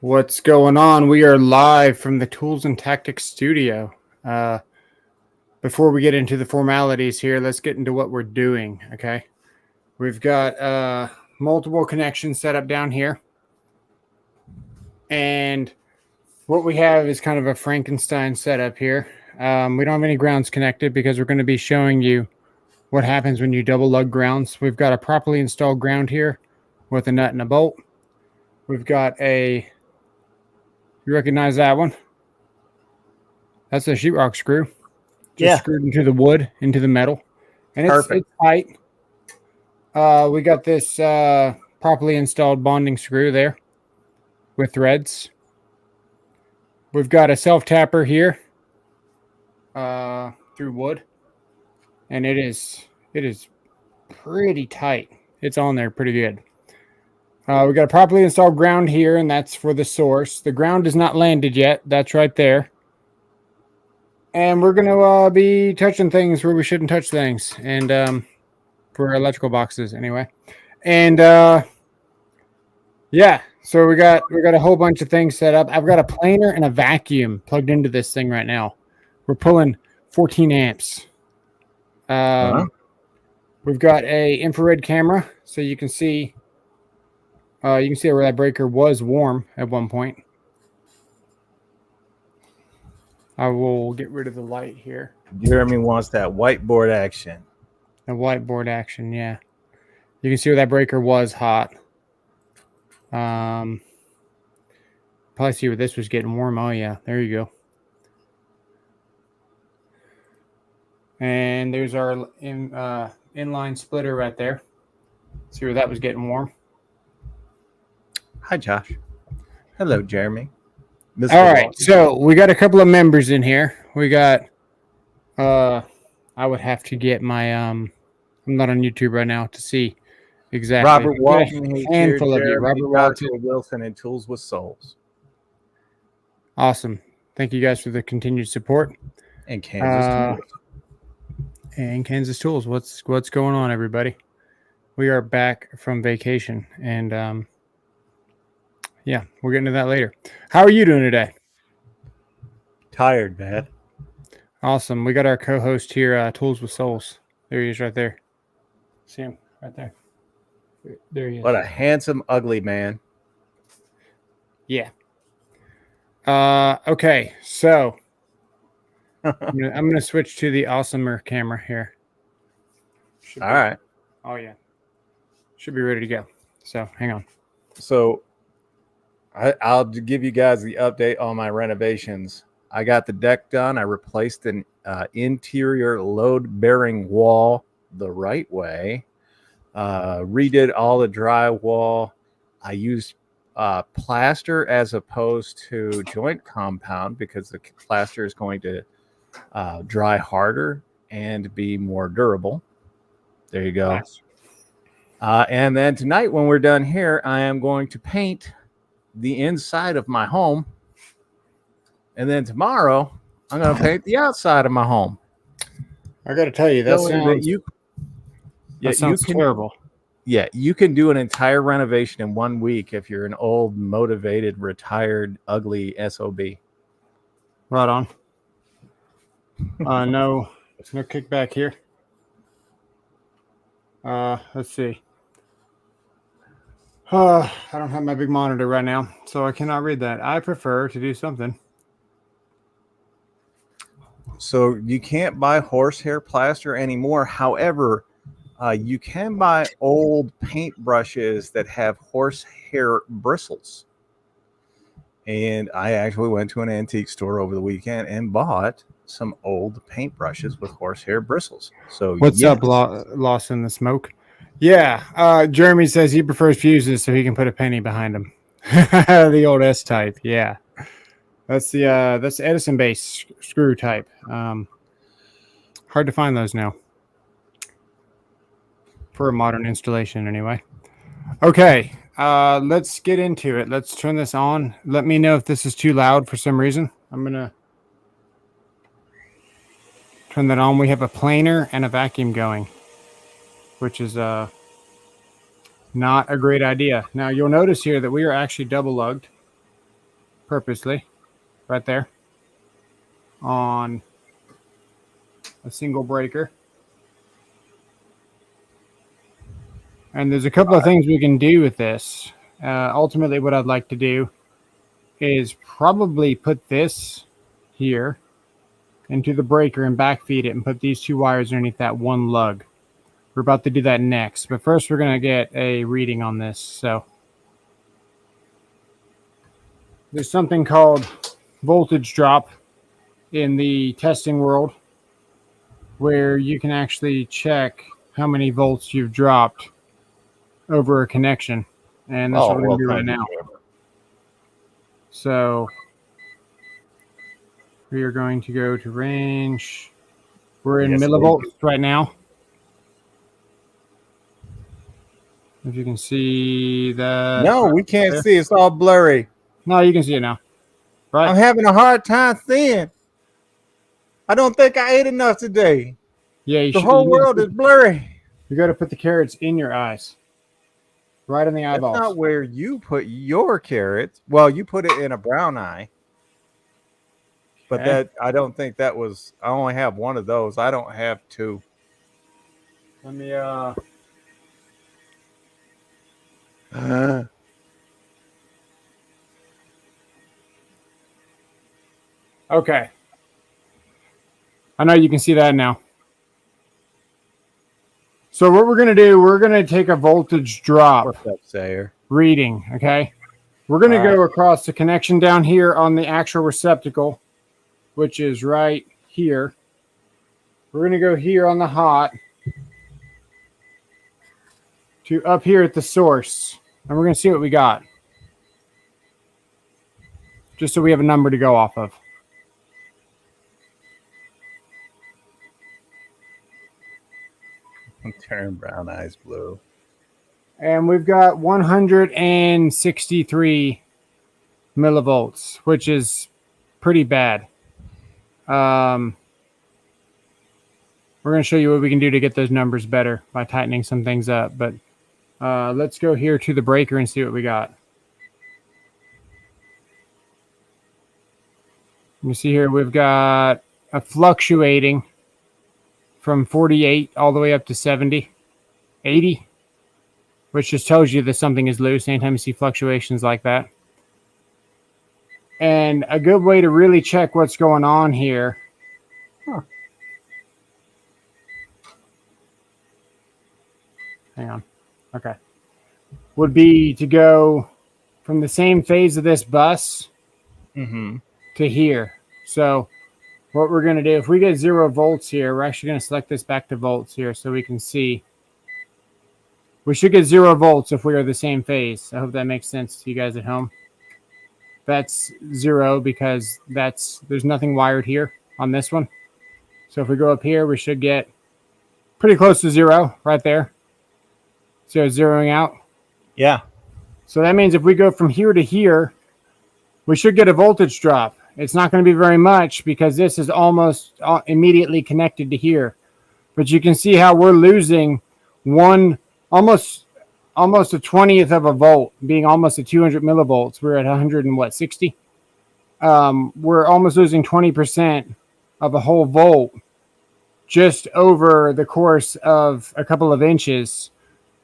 What's going on? We are live from the Tools and Tactics studio. Before we get into the formalities here, let's get into what we're doing, okay? We've got multiple connections set up down here. And what we have is kind of a Frankenstein setup here. We don't have any grounds connected because we're going to be showing you what happens when you double lug grounds. We've got a properly installed ground here with a nut and a bolt. We've got you recognize that one? That's a sheetrock screw. Just screwed into the wood, into the metal. And it's tight. We got this properly installed bonding screw there with threads. We've got a self-tapper here through wood. And it is pretty tight. It's on there pretty good. We got a properly installed ground here, and that's for the source. The ground is not landed yet. That's right there. And we're going to be touching things where we shouldn't touch things. And for electrical boxes anyway. And yeah, so we got a whole bunch of things set up. I've got a planer and a vacuum plugged into this thing right now. We're pulling 14 amps. We've got a infrared camera, so you can see where that breaker was warm at one point. I will get rid of the light here. Jeremy wants that whiteboard action. The whiteboard action, yeah. You can see where that breaker was hot. Probably see where this was getting warm. Oh, yeah. There you go. And there's our inline splitter right there. See where that was getting warm. Hi, Josh. Hello, Jeremy. All right, so we got a couple of members in here. We got, I would have to get my, I'm not on YouTube right now to see exactly. Robert Walton, handful of you. Robert Walton, Wilson, and Tools with Souls. Awesome. Thank you guys for the continued support. And Kansas Tools. And Kansas Tools. What's going on, everybody? We are back from vacation, and yeah, we'll get into that later. How are you doing today? Tired, man. Awesome. We got our co-host here, Tools with Souls. There he is right there. See him right there. There he is. What a handsome, ugly man. Yeah. Okay, so I'm going to switch to the awesomer camera here. All right. Oh, yeah. Should be ready to go. So hang on. So I'll give you guys the update on my renovations. I got the deck done. I replaced an interior load-bearing wall the right way. Redid all the drywall. I used plaster as opposed to joint compound because the plaster is going to dry harder and be more durable. There you go. Nice. And then tonight when we're done here, I am going to paint the inside of my home. And then tomorrow, I'm going to paint the outside of my home. I got to tell you, that sounds terrible. Yeah, you can do an entire renovation in 1 week if you're an old, motivated, retired, ugly SOB. Right on. No kickback here. Let's see. I don't have my big monitor right now, so I cannot read that. I prefer to do something. So you can't buy horsehair plaster anymore. However, you can buy old paint brushes that have horsehair bristles. And I actually went to an antique store over the weekend and bought some old paint brushes with horsehair bristles. So what's up, Lost in the Smoke? Yeah, Jeremy says he prefers fuses so he can put a penny behind them. The old S type, yeah. That's the Edison base screw type. Hard to find those now. For a modern installation, anyway. Okay, let's get into it. Let's turn this on. Let me know if this is too loud for some reason. I'm gonna turn that on. We have a planer and a vacuum going, which is not a great idea. Now, you'll notice here that we are actually double lugged. purposely right there on a single breaker. And there's a couple of things we can do with this. Ultimately, what I'd like to do is probably put this here into the breaker and backfeed it and put these two wires underneath that one lug. We're about to do that next, but first we're going to get a reading on this. So there's something called voltage drop in the testing world where you can actually check how many volts you've dropped over a connection. And that's what we're going to do right now. So we are going to go to range. We're in millivolts right now. If you can see that. No, we can't see. It's all blurry. No, you can see it now. Right. I'm having a hard time seeing. I don't think I ate enough today. Yeah, the whole world is blurry. You got to put the carrots in your eyes. Right in the eyeballs. That's not where you put your carrots. Well, you put it in a brown eye. But that I don't think that was. I only have one of those. I don't have two. Let me Okay. I know you can see that now. So what we're going to do, we're going to take a voltage drop reading, okay? We're going to go across the connection down here on the actual receptacle, which is right here. We're going to go here on the hot to up here at the source, and we're going to see what we got. Just so we have a number to go off of. I'm turning brown eyes blue. And we've got 163 millivolts, which is pretty bad. We're going to show you what we can do to get those numbers better by tightening some things up. But let's go here to the breaker and see what we got. You see here we've got a fluctuating from 48 all the way up to 70, 80, which just tells you that something is loose anytime you see fluctuations like that. And a good way to really check what's going on here. Hang on. Okay. Would be to go from the same phase of this bus to here. So what we're going to do, if we get 0 volts here, we're actually going to select this back to volts here so we can see. We should get 0 volts if we are the same phase. I hope that makes sense to you guys at home. That's 0 because there's nothing wired here on this one. So if we go up here, we should get pretty close to 0 right there. So zeroing out. Yeah. So that means if we go from here to here, we should get a voltage drop. It's not going to be very much because this is almost immediately connected to here. But you can see how we're losing almost a 20th of a volt, being almost at 200 millivolts. We're at 160. We're almost losing 20% of a whole volt just over the course of a couple of inches.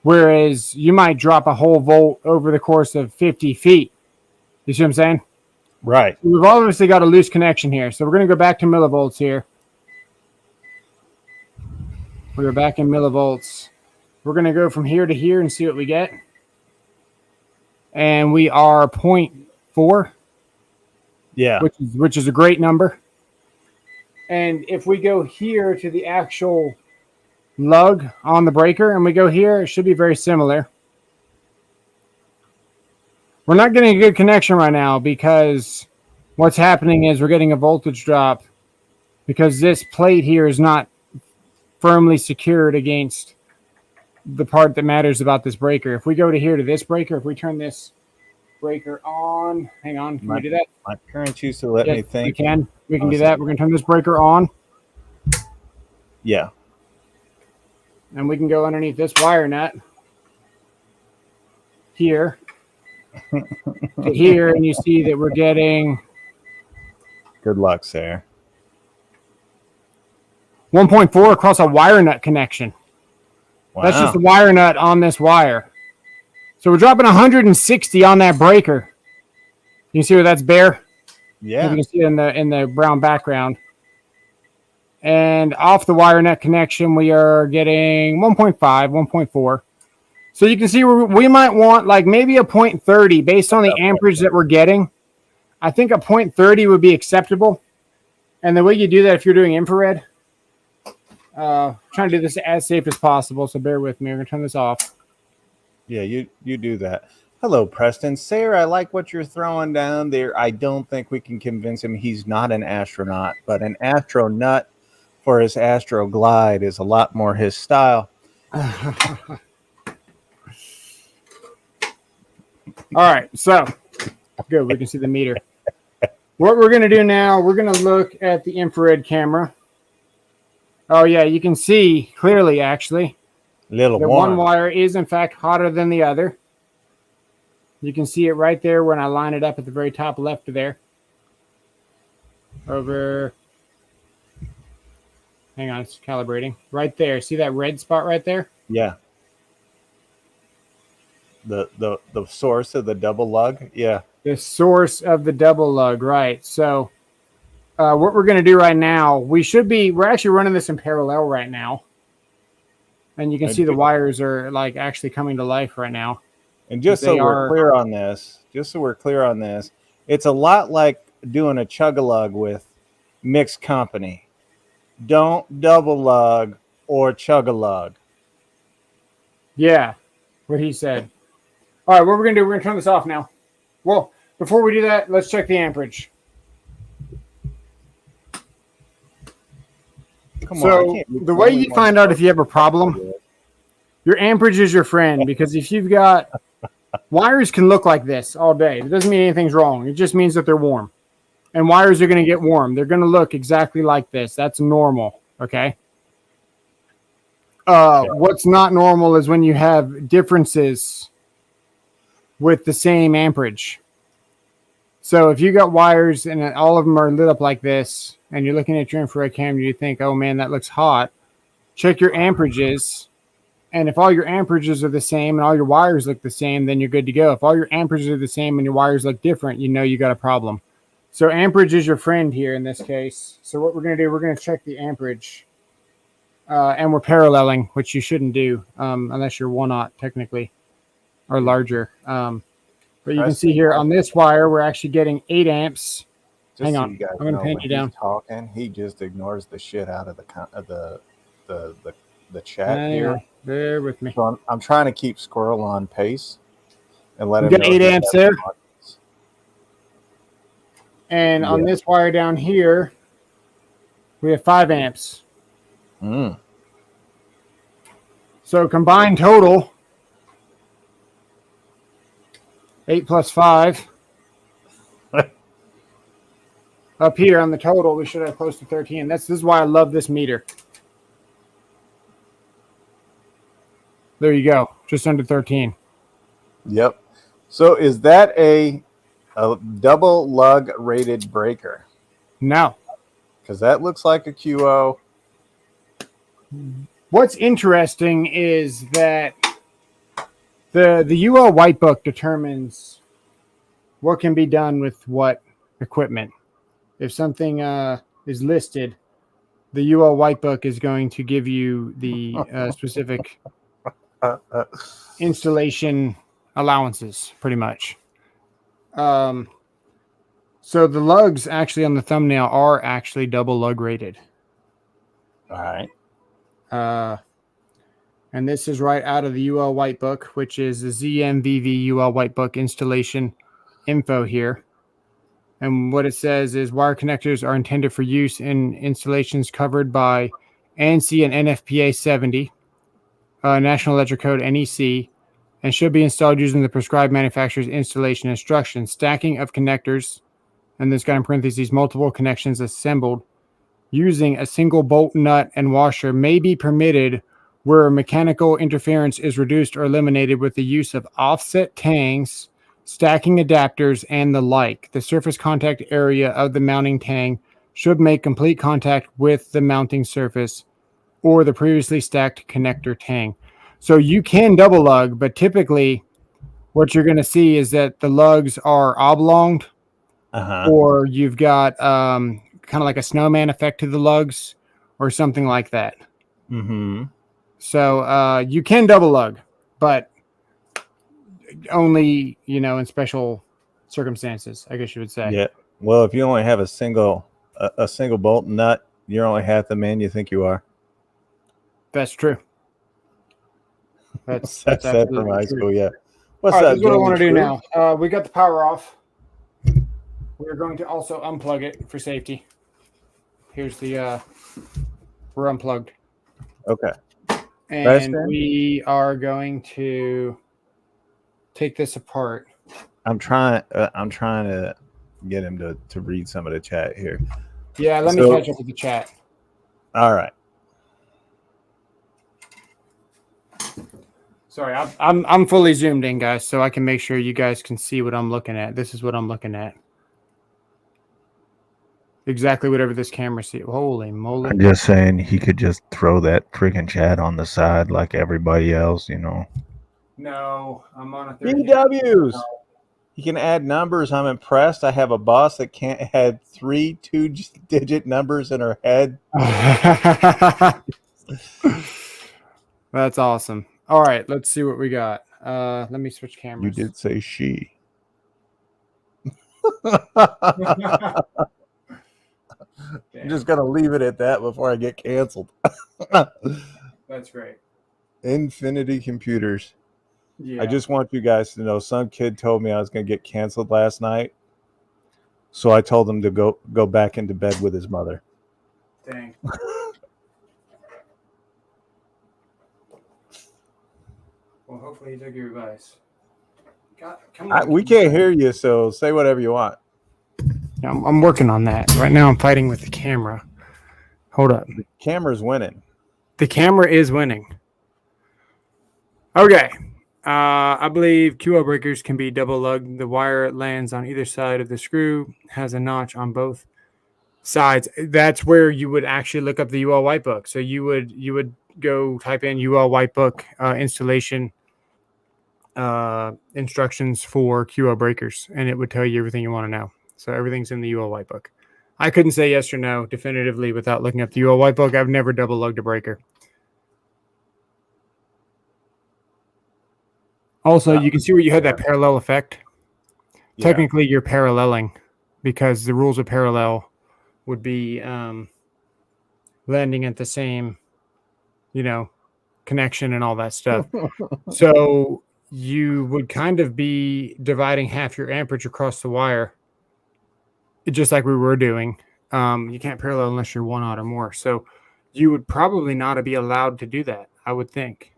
Whereas you might drop a whole volt over the course of 50 feet. You see what I'm saying? Right. We've obviously got a loose connection here. So we're going to go back to millivolts here. We're back in millivolts. We're going to go from here to here and see what we get. And we are 0.4. Yeah. Which is a great number. And if we go here to the actual lug on the breaker and we go here, it should be very similar. We're not getting a good connection right now because what's happening is we're getting a voltage drop because this plate here is not firmly secured against the part that matters about this breaker. If we go to here to this breaker, if we turn this breaker on, hang on, can we do that? My parents used to let me think. We can do that. We're going to turn this breaker on. Yeah. And we can go underneath this wire nut here. to here, and you see that we're getting Good luck, Sarah. 1.4 across a wire nut connection. Wow. That's just the wire nut on this wire. So we're dropping 160 on that breaker. You can see where that's bare? Yeah. You can see it in the brown background. And off the wire nut connection, we are getting 1.5, 1.4. So you can see we might want like maybe a 0.30 based on the amperage that we're getting. I think a 0.30 would be acceptable. And the way you do that, if you're doing infrared, trying to do this as safe as possible. So bear with me. We're going to turn this off. Yeah, you do that. Hello, Preston. Sarah, I like what you're throwing down there. I don't think we can convince him he's not an astronaut, but an astronaut for his astro glide is a lot more his style. All right, so good. We can see the meter. What we're going to do now, we're going to look at the infrared camera. Oh, yeah, you can see clearly, actually. Little the warm. one wire is, in fact, hotter than the other. You can see it right there when I line it up at the very top left of there. Over. Hang on, it's calibrating. Right there. See that red spot right there? Yeah. The source of the double lug. Yeah. The source of the double lug, right. So what we're going to do right now, we're actually running this in parallel right now. And you can see the wires are like actually coming to life right now. And just so we're clear on this, it's a lot like doing a chug-a-lug with mixed company. Don't double lug or chug-a-lug. Yeah, what he said. All right, what we're going to do, we're going to turn this off now. Well, before we do that, let's check the amperage. So the way you find out if you have a problem, your amperage is your friend, because if you've got wires can look like this all day. It doesn't mean anything's wrong. It just means that they're warm. And wires are going to get warm. They're going to look exactly like this. That's normal, okay? What's not normal is when you have differences with the same amperage. So if you got wires and all of them are lit up like this, and you're looking at your infrared camera, you think, oh man, that looks hot. Check your amperages. And if all your amperages are the same and all your wires look the same, then you're good to go. If all your amperages are the same and your wires look different, you know you got a problem. So amperage is your friend here in this case. So what we're going to do, we're going to check the amperage. And we're paralleling, which you shouldn't do unless you're 1/0 technically or larger. But you can see here on this wire, we're actually getting 8 amps. Hang on, I'm going to pan you down. Talking, he just ignores the shit out of the chat here. Bear with me. So I'm trying to keep Squirrel on pace and let him get know 8 amps there. And yeah. On this wire down here, we have 5 amps. So combined total, 8 plus 5. Up here on the total, we should have close to 13. This is why I love this meter. There you go, just under 13. Yep. So is that a double lug rated breaker? No. Because that looks like a QO. What's interesting is that the UL White Book determines what can be done with what equipment. If something is listed, the UL White Book is going to give you the specific installation allowances, pretty much. So the lugs actually on the thumbnail are actually double lug rated. All right. And this is right out of the UL White Book, which is the ZMVV UL White Book installation info here. And what it says is wire connectors are intended for use in installations covered by ANSI and NFPA 70, National Electric Code NEC, and should be installed using the prescribed manufacturer's installation instructions. Stacking of connectors, and this got in parentheses, multiple connections assembled using a single bolt, nut, and washer may be permitted where mechanical interference is reduced or eliminated with the use of offset tangs stacking adapters, and the like. The surface contact area of the mounting tang should make complete contact with the mounting surface or the previously stacked connector tang. So you can double lug, but typically what you're going to see is that the lugs are oblonged, or you've got kind of like a snowman effect to the lugs or something like that. Mm-hmm. So you can double lug, but only, in special circumstances, I guess you would say. Yeah. Well, if you only have a single bolt nut, you're only half the man you think you are. That's true. That's that from high school. Yeah. What's All right, up? this is what I want to do now. We got the power off. We're going to also unplug it for safety. Here's the we're unplugged. Okay. And we are going to take this apart. I'm trying to get him to read some of the chat here. Yeah, let me catch up with the chat. All right. Sorry, I'm fully zoomed in, guys, so I can make sure you guys can see what I'm looking at. This is what I'm looking at. Exactly whatever this camera sees. Holy moly! I'm just saying he could just throw that freaking chat on the side like everybody else, No, I'm on a BWs. He can add numbers. I'm impressed. I have a boss that can't add 3 2-digit numbers in her head. That's awesome. All right, let's see what we got. Let me switch cameras. You did say she. I'm just going to leave it at that before I get canceled. That's great. Infinity Computers. Yeah. I just want you guys to know some kid told me I was going to get canceled last night. So I told him to go back into bed with his mother. Dang. Well, hopefully he took your advice. God, come on. We can't hear you, so say whatever you want. Yeah, I'm working on that. Right now I'm fighting with the camera. Hold up. The camera's winning. The camera is winning. Okay. I believe QL breakers can be double lugged. The wire lands on either side of the screw, has a notch on both sides. That's where you would actually look up the UL Whitebook. So you would go type in UL Whitebook installation instructions for QL breakers, and it would tell you everything you want to know. So everything's in the UL Whitebook. I couldn't say yes or no definitively without looking up the UL Whitebook. I've never double lugged a breaker. Also, you can see where you had that parallel effect. Yeah. Technically, you're paralleling because the rules of parallel would be landing at the same, connection and all that stuff. So you would kind of be dividing half your amperage across the wire, just like we were doing. You can't parallel unless you're 1 aught or more. So you would probably not be allowed to do that, I would think.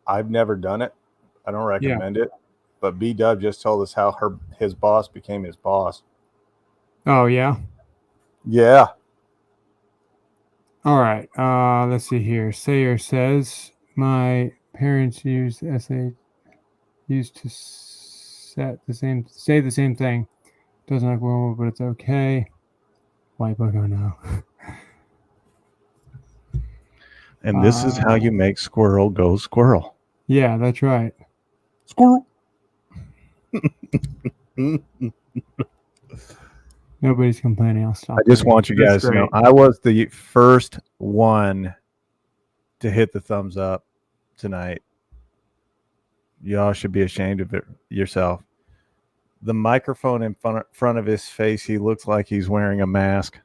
I've never done it. I don't recommend it. But B-Dub just told us how his boss became his boss. Oh, yeah? Yeah. All right. Let's see here. Sayer says, my parents used to say the same thing. Doesn't look normal, but it's okay. Whitebook, oh no. And this is how you make squirrel go squirrel. Yeah, that's right. Squirrel. Nobody's complaining. I'll stop. I just want you guys to know I was the first one to hit the thumbs up tonight. Y'all should be ashamed of it yourself. The microphone in front of his face, he looks like he's wearing a mask.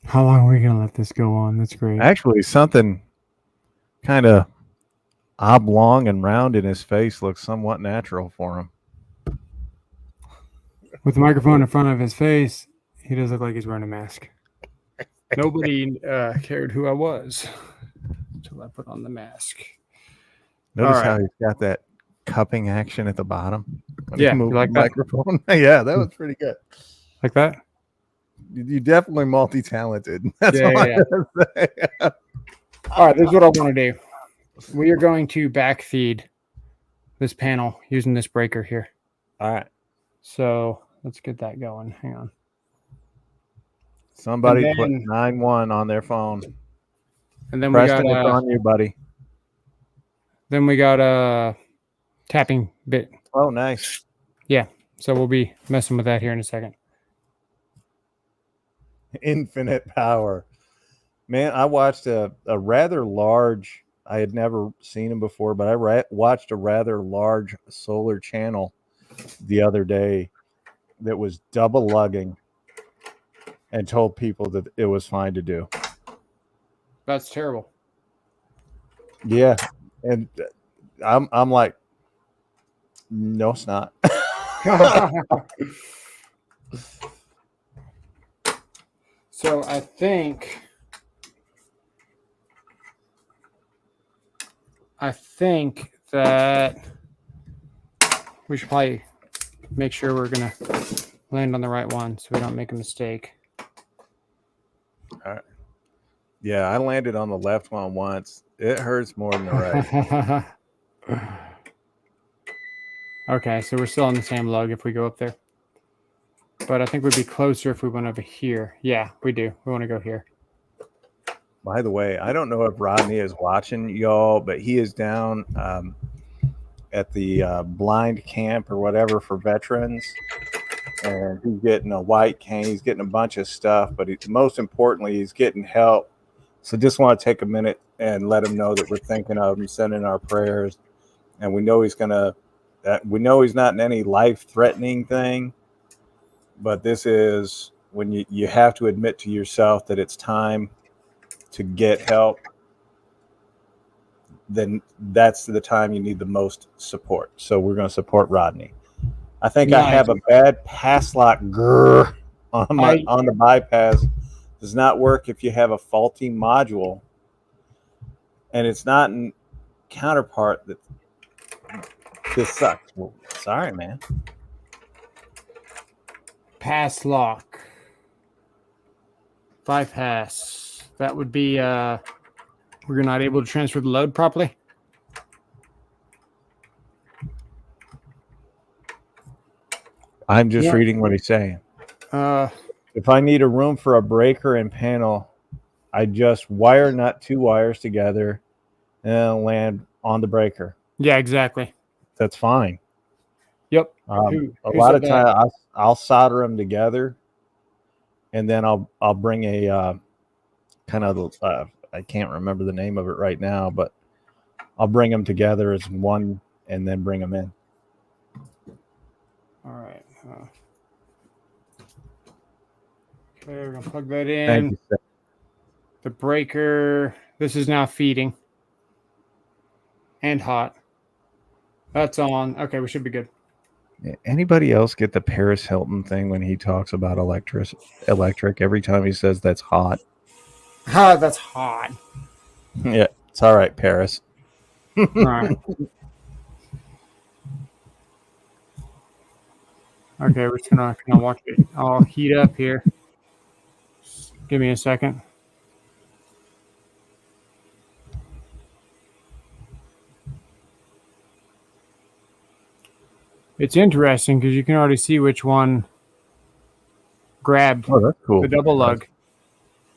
How long are we going to let this go on? That's great. Actually, something kind of oblong and round in his face looks somewhat natural for him. With the microphone in front of his face, he does look like he's wearing a mask. Nobody cared who I was until I put on the mask. Notice how he's got that cupping action at the bottom. Yeah, you like that microphone? Yeah, that was pretty good. Like that? You're definitely multi-talented. That's all I gotta say. All right, this is what I want to do. We are going to backfeed this panel using this breaker here. All right. So let's get that going. Hang on. Somebody And put then- 9-1 on their phone. And then Preston, we it's got on you, buddy. then we got a tapping bit. Oh, nice. Yeah. So we'll be messing with that here in a second. Infinite power. Man, I watched a rather large, I had never seen him before, but I watched a rather large solar channel the other day that was double lugging and told people that it was fine to do. That's terrible. Yeah. And I'm like, no, it's not. So I think that we should probably make sure we're gonna land on the right one so we don't make a mistake. All right. Yeah, I landed on the left one once. It hurts more than the right. Okay, so we're still on the same lug if we go up there. But I think we'd be closer if we went over here. Yeah, we do. We want to go here. By the way, I don't know if Rodney is watching y'all, but he is down at the blind camp or whatever for veterans. And he's getting a white cane. He's getting a bunch of stuff, but most importantly, he's getting help. So just want to take a minute and let him know that we're thinking of him, sending our prayers. And we know he's we know he's not in any life-threatening thing, but this is when you have to admit to yourself that it's time to get help, then that's the time you need the most support. So we're going to support Rodney. I think I have a bad pass lock on the bypass. Does not work if you have a faulty module, and it's not in counterpart that this sucks. Well, sorry, man. Pass lock. Bypass. That would be we're not able to transfer the load properly. I'm just reading what he's saying. If I need a room for a breaker and panel, I just wire nut 2 wires together and land on the breaker. Yeah, exactly. That's fine. Yep. A lot of times I'll solder them together, and then I'll bring a kind of I can't remember the name of it right now, but I'll bring them together as one and then bring them in. All right. Okay, we're gonna plug that in. Thank you, sir. The breaker. This is now feeding and hot. That's on. Okay, we should be good. Anybody else get the Paris Hilton thing when he talks about electric every time he says that's hot? Ah, that's hot. Yeah, it's all right, Paris. All right. Okay, we're just gonna kind of watch it all heat up here. Just give me a second. It's interesting because you can already see which one grabbed Oh, that's cool. the double lug.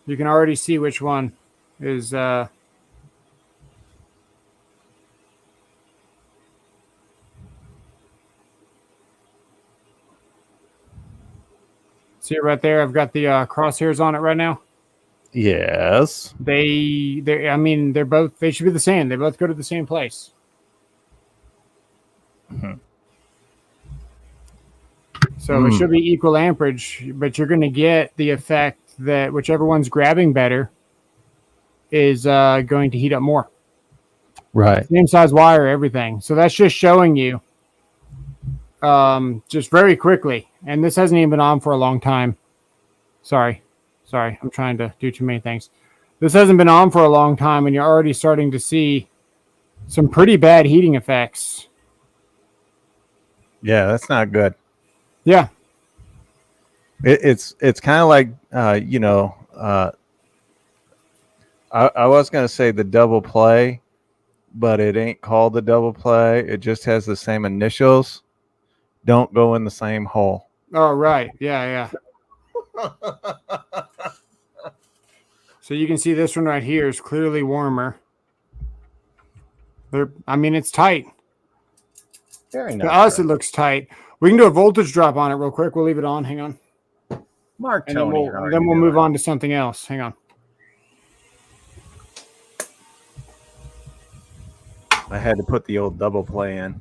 You can already see which one is see it right there. I've got the crosshairs on it right now. Yes. I mean, they should be the same. They both go to the same place. Mm-hmm. So it should be equal amperage, but you're going to get the effect that whichever one's grabbing better is going to heat up more. Right. Same size wire, everything. So that's just showing you just very quickly. And this hasn't even been on for a long time. Sorry. I'm trying to do too many things. This hasn't been on for a long time, and you're already starting to see some pretty bad heating effects. Yeah, that's not good. Yeah. It's kind of like I was going to say the double play, but it ain't called the double play. It just has the same initials. Don't go in the same hole. Oh, right. Yeah. So you can see this one right here is clearly warmer. It's tight. Very nice. To us, it looks tight. We can do a voltage drop on it real quick. We'll leave it on. Hang on. Mark And Tony, then we'll move on to something else. Hang on. I had to put the old double play in.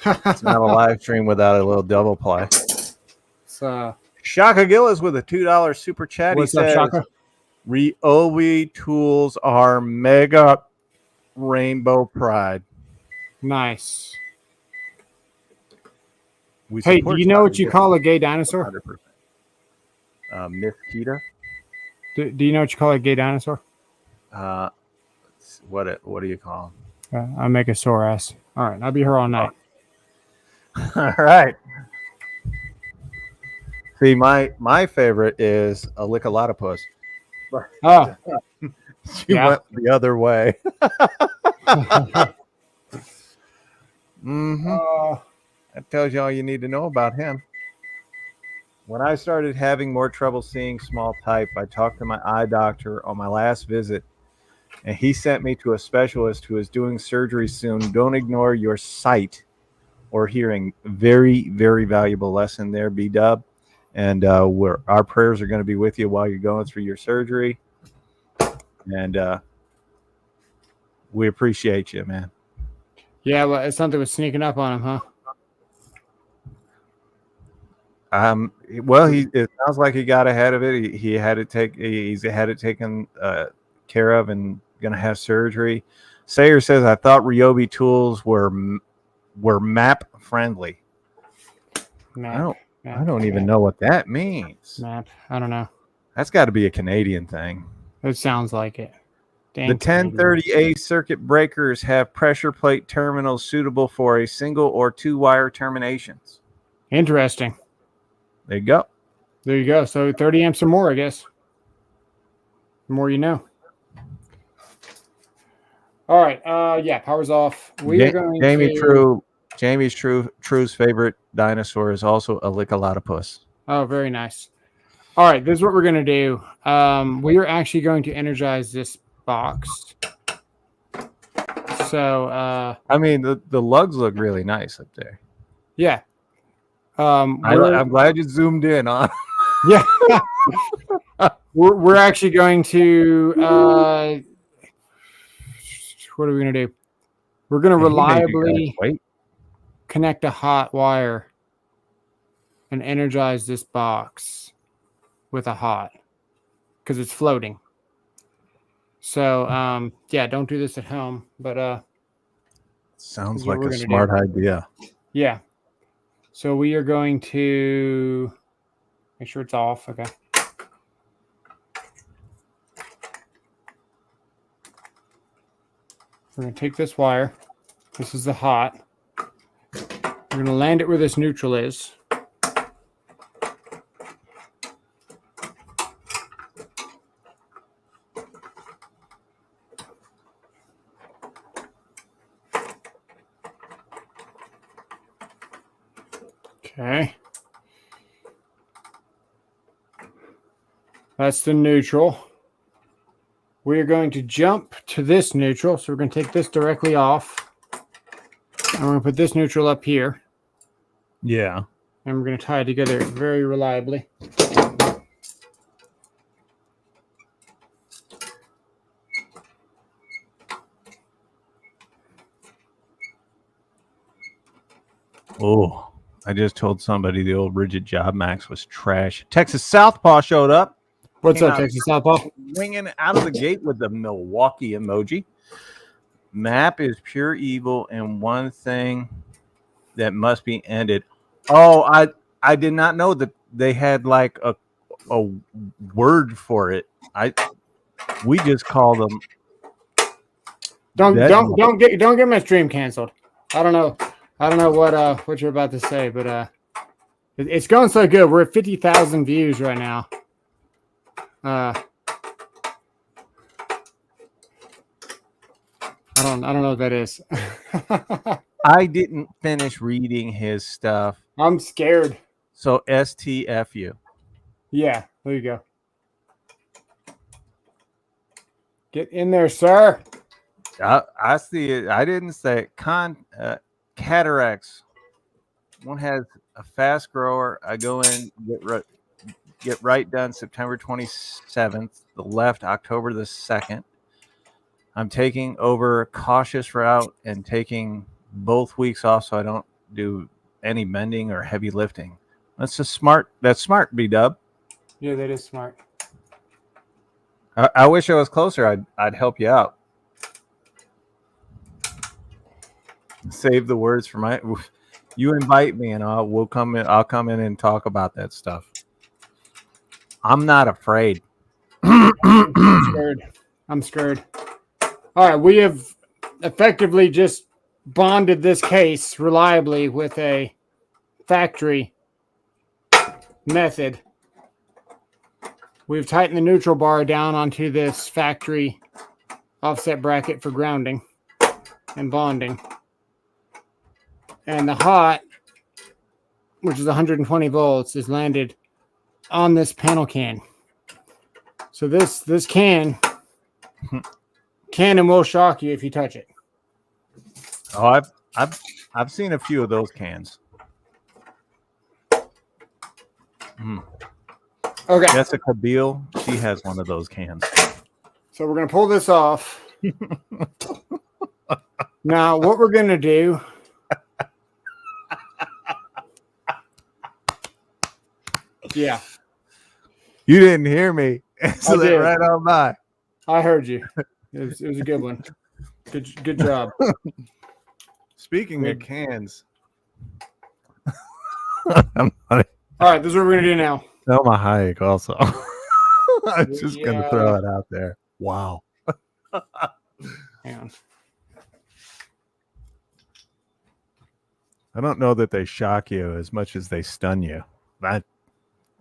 It's not a live stream without a little double play. So, Shaka Gillis with a $2 super chat. what's He up, says, Shaka? Ryobi tools are mega rainbow pride. Nice. We Hey, do support you know what Shaka you call a gay dinosaur? 100%. Miss Kita. Do you know what you call a gay dinosaur? What do you call A Megasaurus. All right, I'll be here all night. them? All right. See, my favorite is a lickalotopus. Oh, She Yeah. went the other way. Mm-hmm. That tells you all you need to know about him. When I started having more trouble seeing small type, I talked to my eye doctor on my last visit, and he sent me to a specialist who is doing surgery soon. Don't ignore your sight or hearing. Very, very valuable lesson there, B-Dub. And our prayers are going to be with you while you're going through your surgery. And we appreciate you, man. yeah. Well, something was sneaking up on him, huh? Well, it sounds like he got ahead of it. He's had it taken care of and going to have surgery. Sayer says, I thought Ryobi tools were map friendly. Map. I don't even know what that means. Map. I don't know. That's got to be a Canadian thing. It sounds like it. The 1030A circuit breakers have pressure plate terminals suitable for a single or two wire terminations. Interesting. There you go. There you go. So 30 amps or more, I guess. The more you know. All right. Yeah, power's off. We are going Jamie's True's favorite dinosaur is also a lickalotopus. Oh, very nice. All right, this is what we're going to do. We are actually going to energize this box. So, the lugs look really nice up there. Yeah. I'm glad you zoomed in on. Yeah. we're actually going to what are we going to do? We're going to reliably connect a hot wire and energize this box with a hot because it's floating. So, yeah, don't do this at home, but sounds like a smart idea. Yeah. So we are going to make sure it's off. Okay. We're going to take this wire. This is the hot. We're going to land it where this neutral is. Okay. That's the neutral. We are going to jump to this neutral. So we're going to take this directly off. And we're going to put this neutral up here. Yeah. And we're going to tie it together very reliably. Oh, I just told somebody the old rigid job max was trash. Texas Southpaw showed up. What's up, Texas Southpaw? Winging out of the gate with the Milwaukee emoji. Map is pure evil and one thing that must be ended. Oh, I did not know that they had like a word for it. We just call them. Don't get my stream canceled. I don't know what you're about to say, but it's going so good. We're at 50,000 views right now. I don't know what that is. I didn't finish reading his stuff. I'm scared. So STFU. Yeah, there you go. Get in there, sir. I see it. I didn't say it. Cataracts. One has a fast grower. I go in, get right done September 27th. The left October the 2nd. I'm taking over cautious route and taking both weeks off so I don't do any bending or heavy lifting. That's smart, B-Dub. Yeah, that is smart. I wish I was closer. I'd help you out. Save the words for my. You invite me and I'll come in. I'll come in and talk about that stuff. I'm not afraid. I'm scared. I'm scared. All right, we have effectively just bonded this case reliably with a factory method. We've tightened the neutral bar down onto this factory offset bracket for grounding and bonding. And the hot, which is 120 volts, is landed on this panel can. So this can and will shock you if you touch it. Oh, I've seen a few of those cans. Okay. Jessica Biel, she has one of those cans. So we're going to pull this off. Now, what we're going to do. Yeah. You didn't hear me. So did. right on by. I heard you. It was a good one. Good job. Speaking of cans. All right, this is what we're going to do now. Selma Hayek also. I'm just going to throw it out there. Wow. Hang on. I don't know that they shock you as much as they stun you.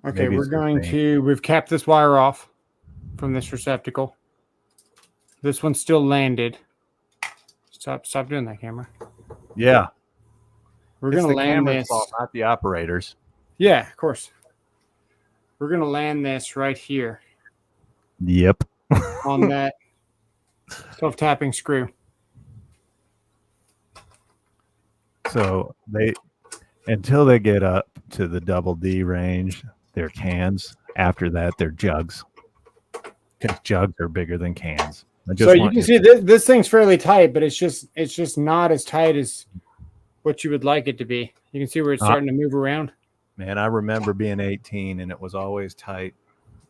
Okay, we've capped this wire off from this receptacle. This one's still landed. Stop doing that, camera. Yeah. We're going to land this. Fault, not the operators. Yeah, of course. We're going to land this right here. Yep. On that self-tapping screw. So until they get up to the double D range, they're cans. After that, they're jugs. Because jugs are bigger than cans. So you can see this thing's fairly tight, but it's just not as tight as what you would like it to be. You can see where it's starting to move around. Man, I remember being 18 and it was always tight.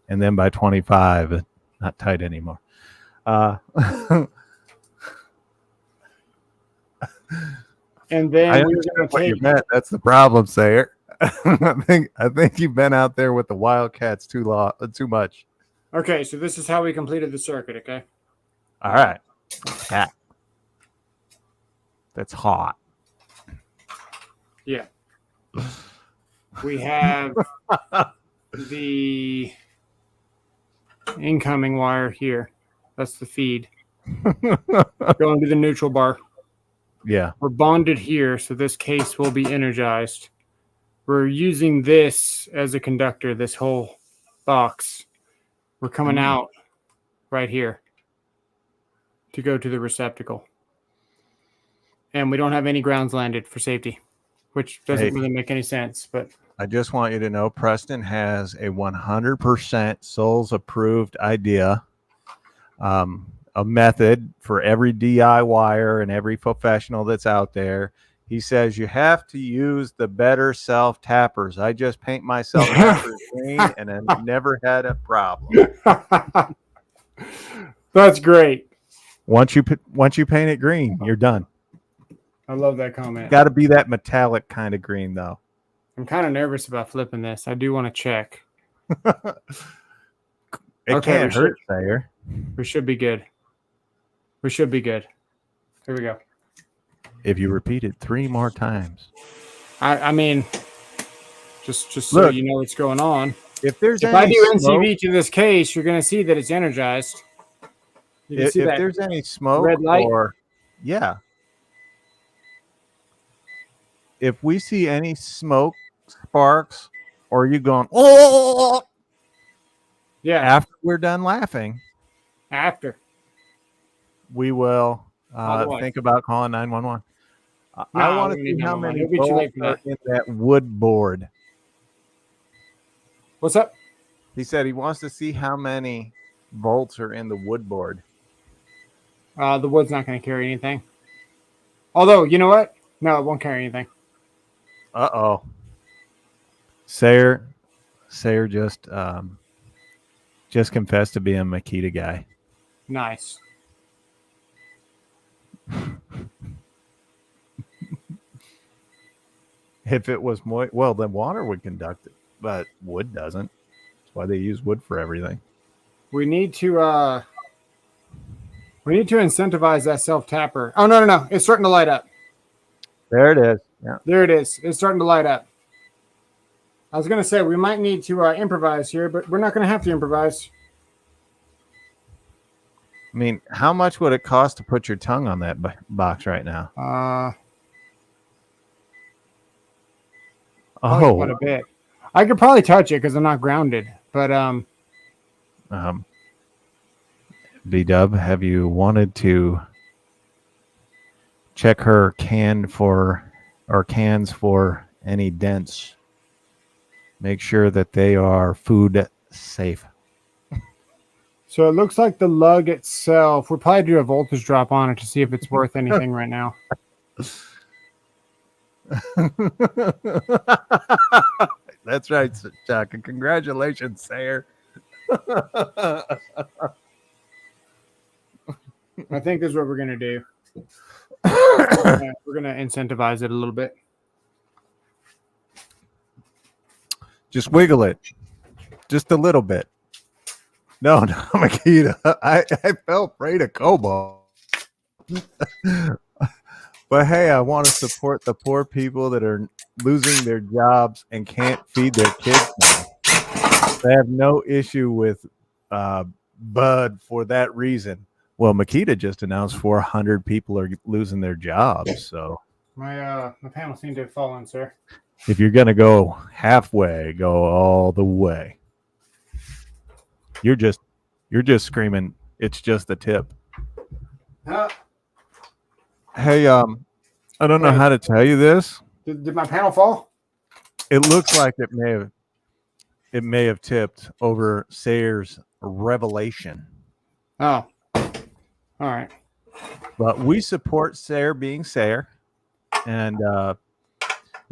And then by 25, it's not tight anymore. And then I understand what you meant. That's the problem, Sayer. I think you've been out there with the Wildcats too much. Okay, so this is how we completed the circuit, okay? All right. Yeah. That's hot. Yeah. We have the incoming wire here. That's the feed. Going to the neutral bar. Yeah. We're bonded here, so this case will be energized. We're using this as a conductor, this whole box. We're coming out right here to go to the receptacle. And we don't have any grounds landed for safety, which doesn't really make any sense. But I just want you to know Preston has a 100% Souls approved idea, a method for every DIYer and every professional that's out there. He says you have to use the better self tappers. I just paint myself tappers green and I never had a problem. That's great. Once you paint it green, you're done. I love that comment. Got to be that metallic kind of green, though. I'm kind of nervous about flipping this. I do want to check. It can't hurt, Sayer. We should be good. We should be good. Here we go. If you repeat it 3 more times. I mean, just so you know what's going on. If I do NCV to this case, you're going to see that it's energized. If there's any smoke red light. or Yeah. If we see any smoke, sparks, or you going, oh, Yeah, after we're done laughing, after. we will Otherwise, think about calling 911. I nah, want we to don't see need how 911. many It'll be too bolts late for are that. in that wood board. What's up? He said he wants to see how many bolts are in the wood board. The wood's not going to carry anything. Although, you know what? No, it won't carry anything. Uh-oh. Sayer just confessed to being a Makita guy. Nice. If it was moist, well, then water would conduct it, but wood doesn't. That's why they use wood for everything. We need to incentivize that self tapper. Oh no. It's starting to light up. There it is. Yeah. There it is. It's starting to light up. I was going to say we might need to improvise here, but we're not going to have to improvise. I mean, how much would it cost to put your tongue on that box right now? Quite a bit. I could probably touch it because I'm not grounded. But B-Dub, have you wanted to check her cans for any dents? Make sure that they are food safe. so it looks like the lug itself, we'll probably do a voltage drop on it to see if it's worth anything right now. That's right, Chuck. And congratulations, Sayer. I think this is what we're going to do. We're going to incentivize it a little bit. Just wiggle it. Just a little bit. No, Makita. I fell prey to Cobalt. But hey, I want to support the poor people that are losing their jobs and can't feed their kids now. They have no issue with Bud for that reason. Well, Makita just announced 400 people are losing their jobs. So my panel seemed to have fallen, sir. If you're gonna go halfway, go all the way. You're just screaming. It's just the tip. Hey, I don't know how to tell you this. Did my panel fall? It looks like it may have tipped over Sayer's revelation. Oh, all right. But we support Sayer being Sayer, and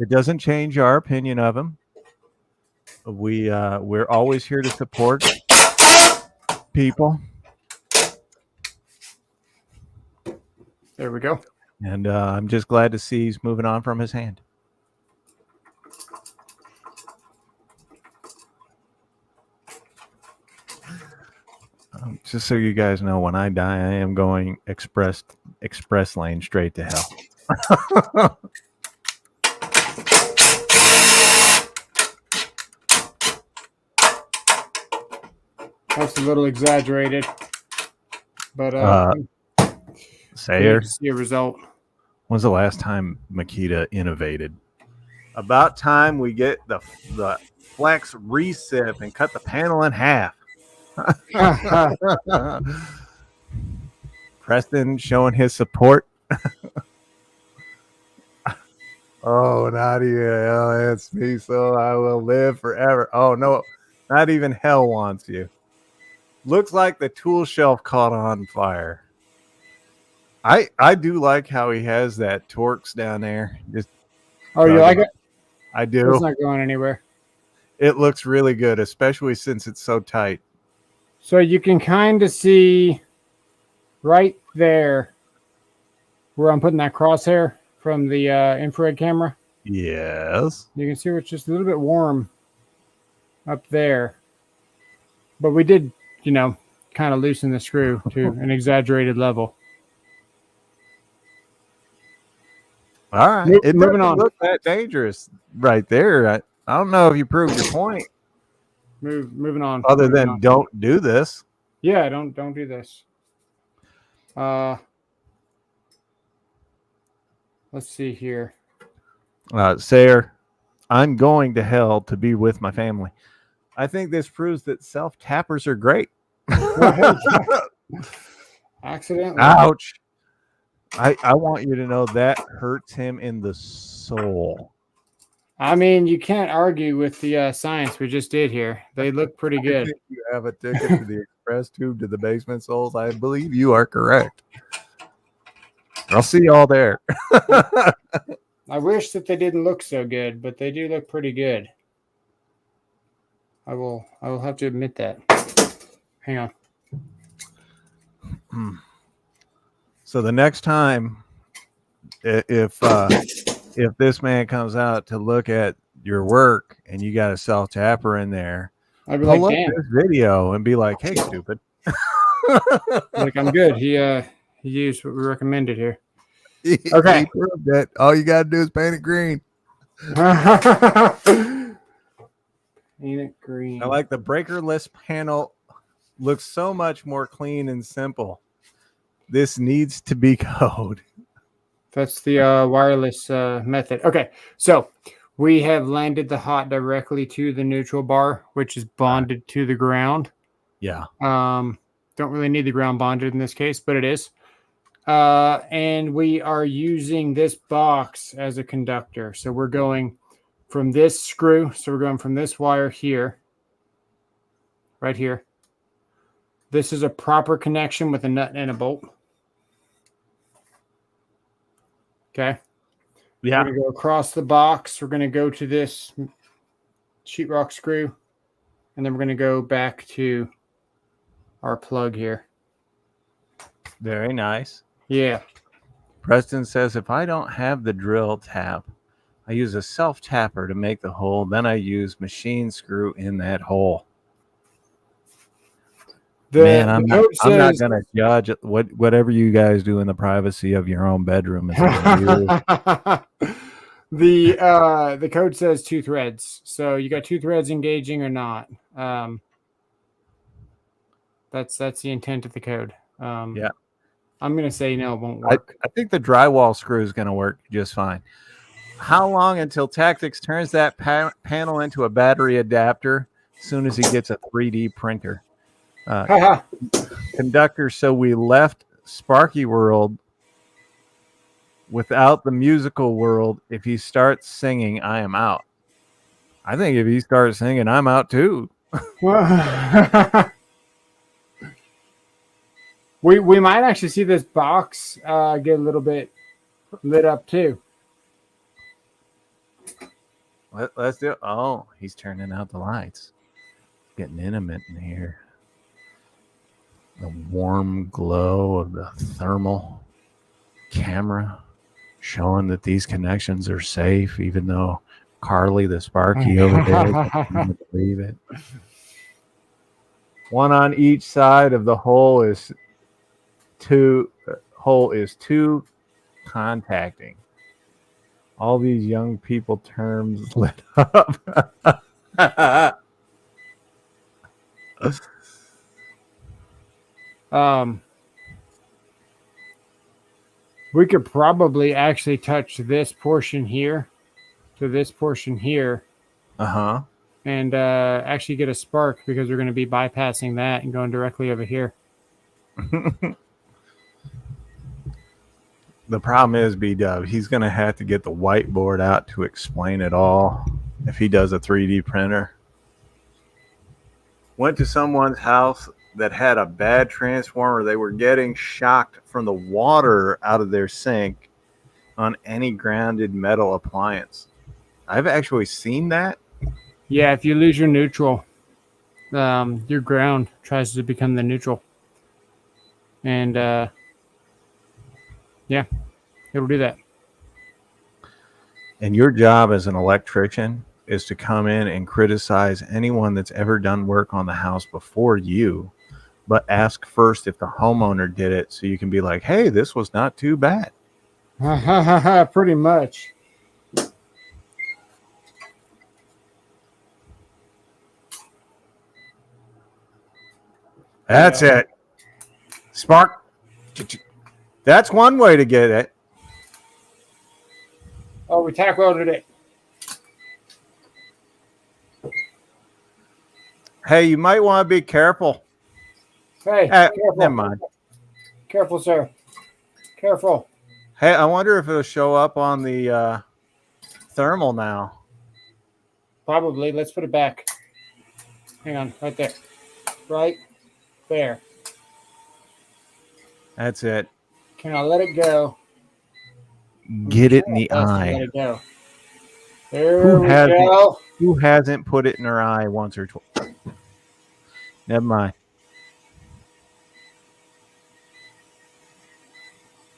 it doesn't change our opinion of him. We're always here to support people. There we go. And I'm just glad to see he's moving on from his hand. Just so you guys know, when I die, I am going express lane straight to hell. That's a little exaggerated, but Sayer, see a result. when's the last time Makita innovated? About time we get the flex recip and cut the panel in half. Preston showing his support. Oh, Nadia, oh, it's me, so I will live forever. Oh, no, not even hell wants you. Looks like the tool shelf caught on fire. I do like how he has that Torx down there. Just oh, you like it? I do. It's not going anywhere. It looks really good, especially since it's so tight. So you can kind of see right there where I'm putting that crosshair from the infrared camera. Yes. You can see where it's just a little bit warm up there. But we did, kind of loosen the screw to an exaggerated level. All right. It doesn't look that dangerous right there. I don't know if you proved your point. Moving on. Other than don't do this. Yeah, don't do this. let's see here. Sayer, I'm going to hell to be with my family. I think this proves that self-tappers are great. Accidentally. Ouch. I want you to know that hurts him in the soul. I mean, you can't argue with the science we just did here. They look pretty I good. think you have a ticket to the express tube to the basement souls. I believe you are correct. I'll see y'all there. I wish that they didn't look so good, but they do look pretty good. I will have to admit that. Hang on. So the next time, if this man comes out to look at your work and you got a self tapper in there, I'd be pull like, up damn. this video and be like, "Hey, stupid." Like, I'm good. He used what we recommended here. He Okay. proved that all you got to do is paint it green. Paint it green. I like the breakerless panel. Looks so much more clean and simple. This needs to be code. That's the wireless method. Okay, so we have landed the hot directly to the neutral bar, which is bonded to the ground. Yeah. Don't really need the ground bonded in this case, but it is. And we are using this box as a conductor. So we're going from this screw. So we're going from this wire here, right here. This is a proper connection with a nut and a bolt. Okay. Yeah. We're going to go across the box. We're going to go to this sheetrock screw. And then we're going to go back to our plug here. Very nice. Yeah. Preston says, if I don't have the drill tap, I use a self-tapper to make the hole. Then I use machine screw in that hole. Man, I'm not going to judge whatever you guys do in the privacy of your own bedroom. The code says 2 threads. So you got 2 threads engaging or not. That's the intent of the code. Yeah. I'm going to say no, it won't work. I think the drywall screw is going to work just fine. How long until Tactics turns that panel into a battery adapter as soon as he gets a 3D printer? Conductor, so we left Sparky World without the musical world. If he starts singing, I am out. I think if he starts singing, I'm out too. We might actually see this box get a little bit lit up too. Let's do it. Oh, he's turning out the lights. Getting intimate in here. The warm glow of the thermal camera showing that these connections are safe, even though Carly, the Sparky over there, doesn't believe it. One on each side of the hole is two contacting. All these young people terms lit up. We could probably actually touch this portion here to this portion here. And actually get a spark because we're going to be bypassing that and going directly over here. The problem is, B-Dub, he's going to have to get the whiteboard out to explain it all if he does a 3D printer. Went to someone's house that had a bad transformer. They were getting shocked from the water out of their sink on any grounded metal appliance. I've actually seen that. Yeah, if you lose your neutral, your ground tries to become the neutral. And yeah, it'll do that. And your job as an electrician is to come in and criticize anyone that's ever done work on the house before you, but ask first if the homeowner did it so you can be like, hey, this was not too bad. Pretty much. That's it. Spark. That's one way to get it. Oh, we tack welded it. Hey, you might want to be careful. Hey, careful. Never mind. Careful, sir. Careful. Hey, I wonder if it'll show up on the thermal now. Probably. Let's put it back. Hang on, right there. Right there. That's it. Can I let it go? Get it in the eye. Let it go. There we go. Who hasn't put it in her eye once or twice? Never mind.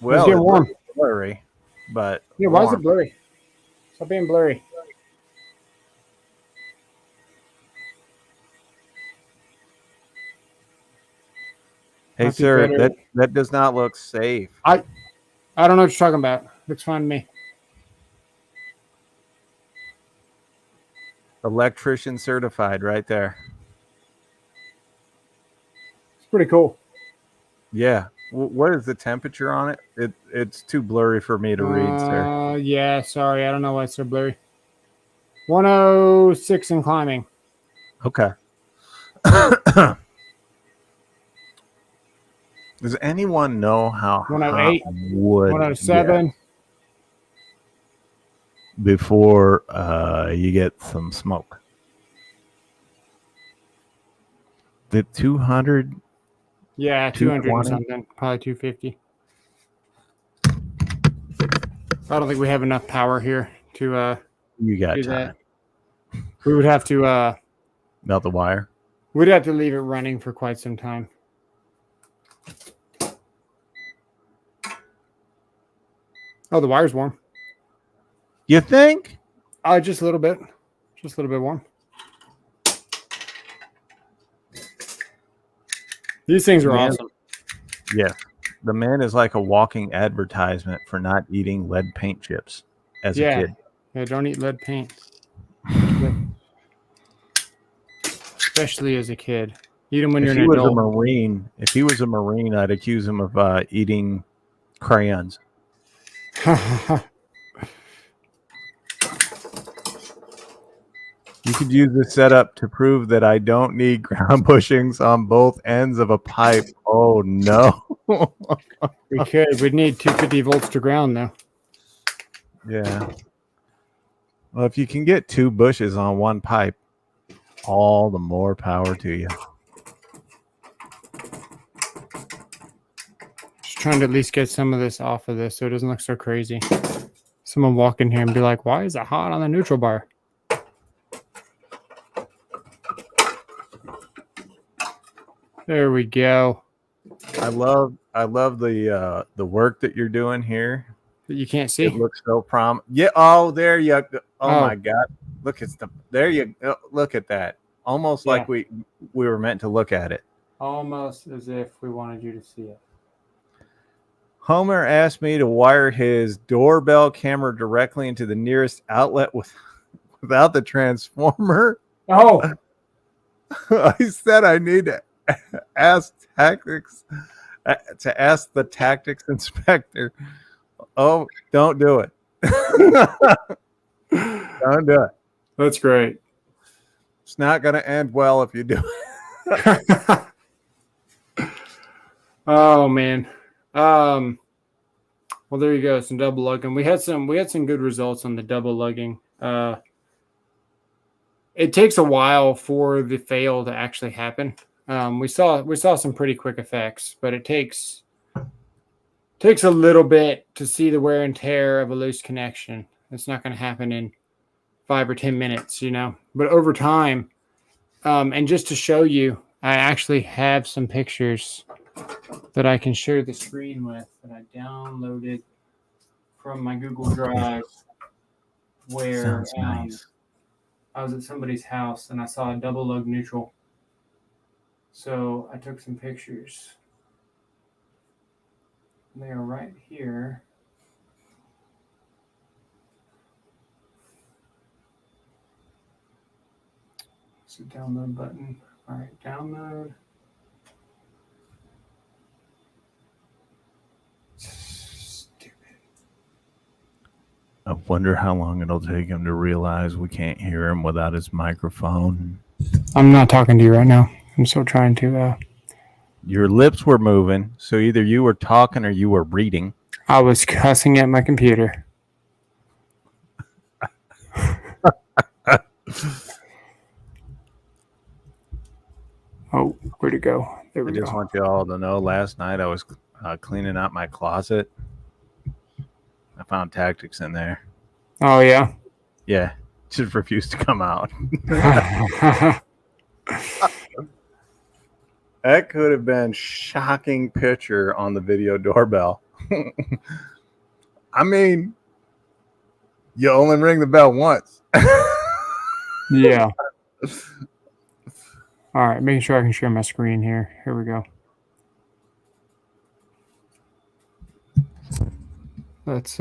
Well, getting warm. Blurry, but Yeah, why is it blurry? Stop being blurry. Hey, sir, that does not look safe. I don't know what you're talking about. Looks fine to me. Electrician certified right there. It's pretty cool. Yeah. What is the temperature on it? It's too blurry for me to read, sir. Yeah, sorry. I don't know why it's so blurry. 106 and climbing. Okay. Does anyone know how 108, hot wood 107 before you get some smoke? The 200? Yeah, 200 and something. Probably 250. I don't think we have enough power here to you got do time. that. We would have to melt the wire. We'd have to leave it running for quite some time. Oh, the wire's warm. You think? Just a little bit. Just a little bit warm. These things are awesome. Yeah. The man is like a walking advertisement for not eating lead paint chips as a kid. Yeah, don't eat lead paint. Especially as a kid. Eat them when you're an adult. If he was a Marine, I'd accuse him of eating crayons. You could use this setup to prove that I don't need ground bushings on both ends of a pipe. Oh, no. We could. We'd need 250 volts to ground, though. Yeah. Well, if you can get 2 bushes on one pipe, all the more power to you. Just trying to at least get some of this off of this so it doesn't look so crazy. Someone walk in here and be like, why is it hot on the neutral bar? There we go. I love the work that you're doing here. That you can't see. It looks so Yeah. Oh, there you go. Oh my God. Look, there you go. Look at that. Almost like we were meant to look at it. Almost as if we wanted you to see it. Homer asked me to wire his doorbell camera directly into the nearest outlet without the transformer. Oh. I said I need to ask the tactics inspector. Oh, don't do it. Don't do it. That's great. It's not going to end well if you do it. Oh man. Well, there you go. Some double lugging. We had some good results on the double lugging. It takes a while for the fail to actually happen. We saw some pretty quick effects, but it takes a little bit to see the wear and tear of a loose connection. It's not going to happen in 5 or 10 minutes, but over time, and just to show you, I actually have some pictures that I can share the screen with that I downloaded from my Google Drive where nice. I was at somebody's house and I saw a double lug neutral. So I took some pictures. They are right here. It's a download button. All right, download. Oh, Wonder how long it'll take him to realize we can't hear him without his microphone. I'm not talking to you right now. I'm still trying to. Your lips were moving, so either you were talking or you were reading. I was cussing at my computer. Oh, where'd it go? There we I go. just want you all to know, last night I was cleaning out my closet. I found tactics in there. Oh, yeah? Yeah, just refused to come out. That could have been shocking picture on the video doorbell. I mean, you only ring the bell once. Yeah. All right, making sure I can share my screen here. Here we go. Let's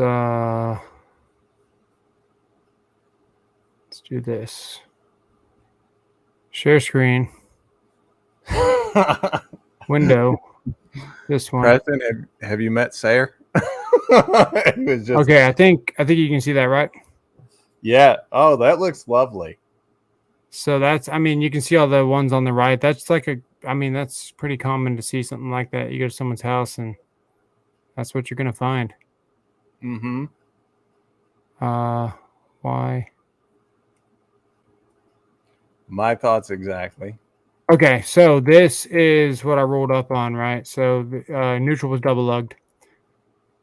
do this. Share screen. Window. This one. Preston, have you met Sayer? It was just, Okay, I think you can see that, right? yeah. Oh, that looks lovely. So that's, I mean, you can see all the ones on the right. That's like that's pretty common to see something like that. You go to someone's house and that's what you're gonna find. Mm-hmm. Why? My thoughts exactly. Okay, so this is what I rolled up on, right? So neutral was double lugged.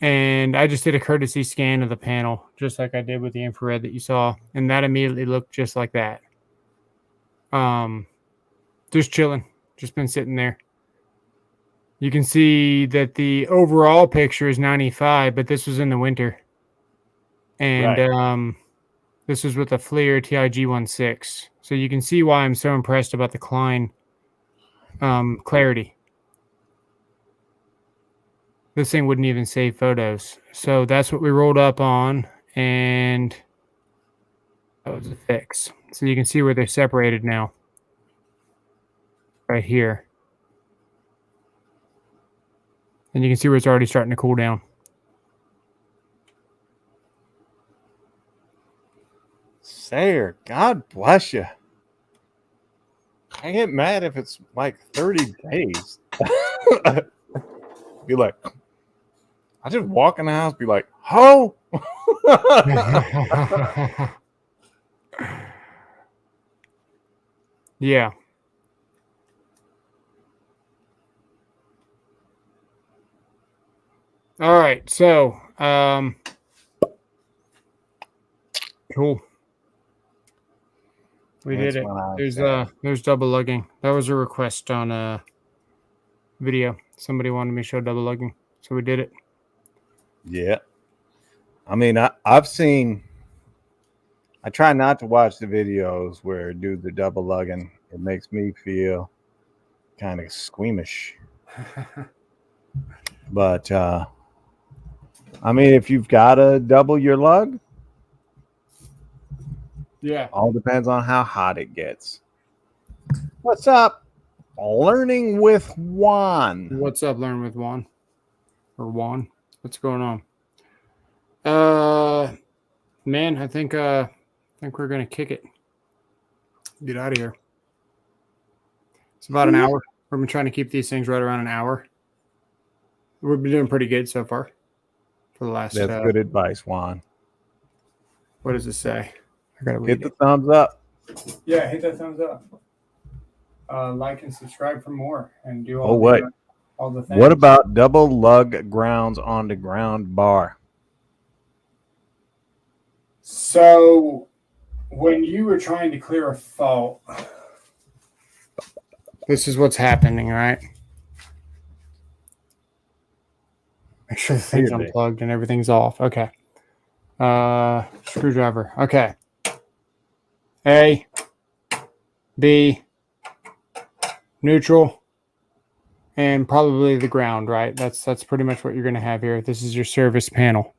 And I just did a courtesy scan of the panel, just like I did with the infrared that you saw. And that immediately looked just like that. Just chilling, just been sitting there. You can see that the overall picture is 95, but this was in the winter. And Right. This was with a FLIR TIG-16. So you can see why I'm so impressed about the Klein clarity. This thing wouldn't even save photos. So that's what we rolled up on, and that was a fix. So you can see where they're separated now. Right here. And you can see where it's already starting to cool down. Sayer, God bless you. I get mad if it's like 30 days. Be like, I just walk in the house, be like, ho! Yeah. All right. So, cool. We did it. There's double lugging. That was a request on video. Somebody wanted me to show double lugging, so we did it. Yeah. I mean, I've seen. I try not to watch the videos where do the double lugging. It makes me feel kind of squeamish. But I mean, if you've got to double your lug, Yeah. all depends on how hot it gets. What's up? Learning with Juan. What's up, Learn with Juan? Or Juan? What's going on? Man, I think we're gonna kick it. Get out of here. It's about an hour. We've been trying to keep these things right around an hour. We've been doing pretty good so far. For the last. That's good advice, Juan. What does it say? I gotta hit the thumbs up. Yeah, hit that thumbs up. Like and subscribe for more, and do all the things. What about double lug grounds on the ground bar? So, when you were trying to clear a fault, this is what's happening, right? Make sure the thing's unplugged and everything's off. Okay. Screwdriver. Okay. A, B, neutral, and probably the ground, right? That's pretty much what you're going to have here. This is your service panel.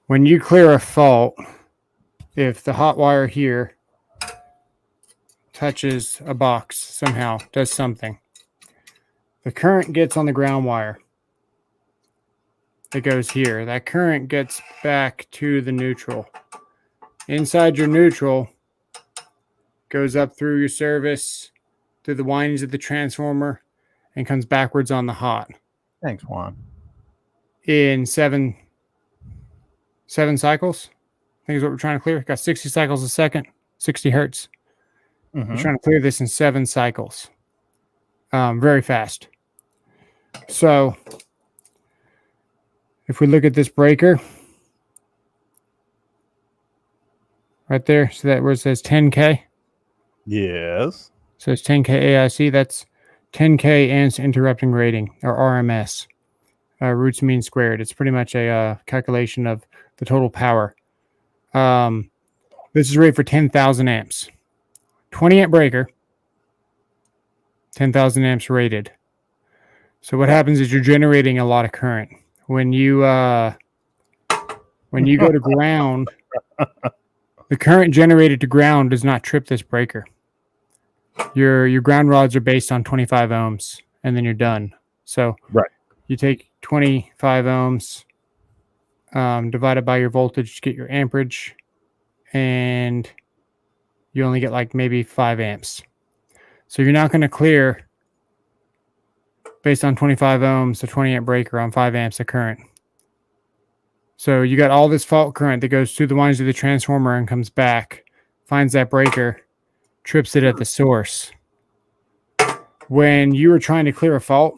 When you clear a fault, if the hot wire here touches a box somehow, does something, the current gets on the ground wire. that goes here. That current gets back to the neutral. Inside your neutral, goes up through your service, through the windings of the transformer, and comes backwards on the hot. Thanks, Juan. In seven cycles, I think is what we're trying to clear. Got 60 cycles a second, 60 hertz. We're trying to clear this in 7 cycles. Very fast. So if we look at this breaker right there, so that where it says 10K. Yes. So it's 10K AIC. That's 10K amps interrupting rating, or RMS. Roots mean squared. It's pretty much a calculation of the total power. This is rated for 10,000 amps. 20 amp breaker, 10,000 amps rated. So what happens is you're generating a lot of current. When you go to ground, the current generated to ground does not trip this breaker. Your ground rods are based on 25 ohms, and then you're done. So right, you take 25 ohms divided by your voltage to get your amperage, and you only get like maybe 5 amps. So you're not going to clear based on 25 ohms a 20 amp breaker on 5 amps of current. So you got all this fault current that goes through the windings of the transformer and comes back, finds that breaker, trips it at the source. When you are trying to clear a fault,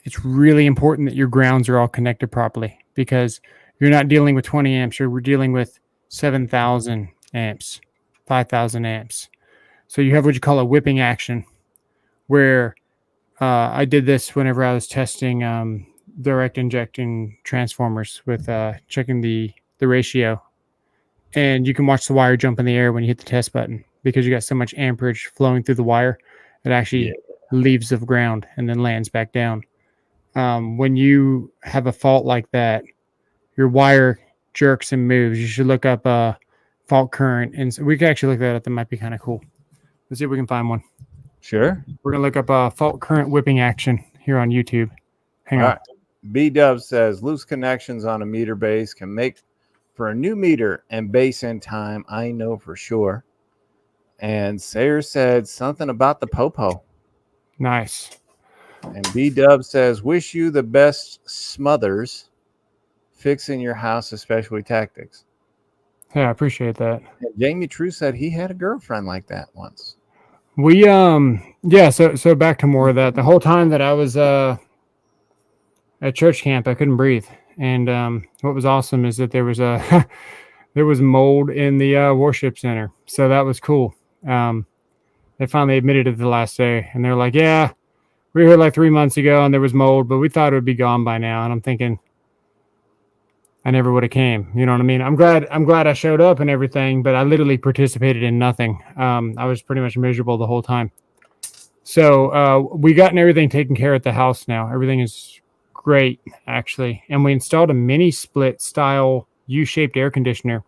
it's really important that your grounds are all connected properly, because you're not dealing with 20 amps, you're dealing with 7,000 amps, 5,000 amps. So you have what you call a whipping action, where I did this whenever I was testing direct injecting transformers with checking the ratio. And you can watch the wire jump in the air when you hit the test button, because you got so much amperage flowing through the wire. It actually leaves the ground and then lands back down. When you have a fault like that, your wire jerks and moves. You should look up fault current. And so we can actually look that up. That might be kind of cool. Let's see if we can find one. Sure. We're going to look up fault current whipping action here on YouTube. Hang on. Right. B-Dub says loose connections on a meter base can make for a new meter and base in time. I know for sure. And Sayer said something about the popo. Nice. And B-Dub says, wish you the best, Smothers, fixing your house, especially tactics. Yeah, I appreciate that. And Jamie True said he had a girlfriend like that once. We so back to more of that. The whole time that I was at church camp, I couldn't breathe. And what was awesome is that there was there was mold in the worship center. So that was cool. They finally admitted it the last day, and they're like, yeah, we were here like 3 months ago and there was mold, but we thought it would be gone by now. And I'm thinking, I never would have came. You know what I mean? I'm glad I showed up and everything, but I literally participated in nothing. I was pretty much miserable the whole time. So we gotten everything taken care of at the house now. Everything is great, actually. And we installed a mini split style U-shaped air conditioner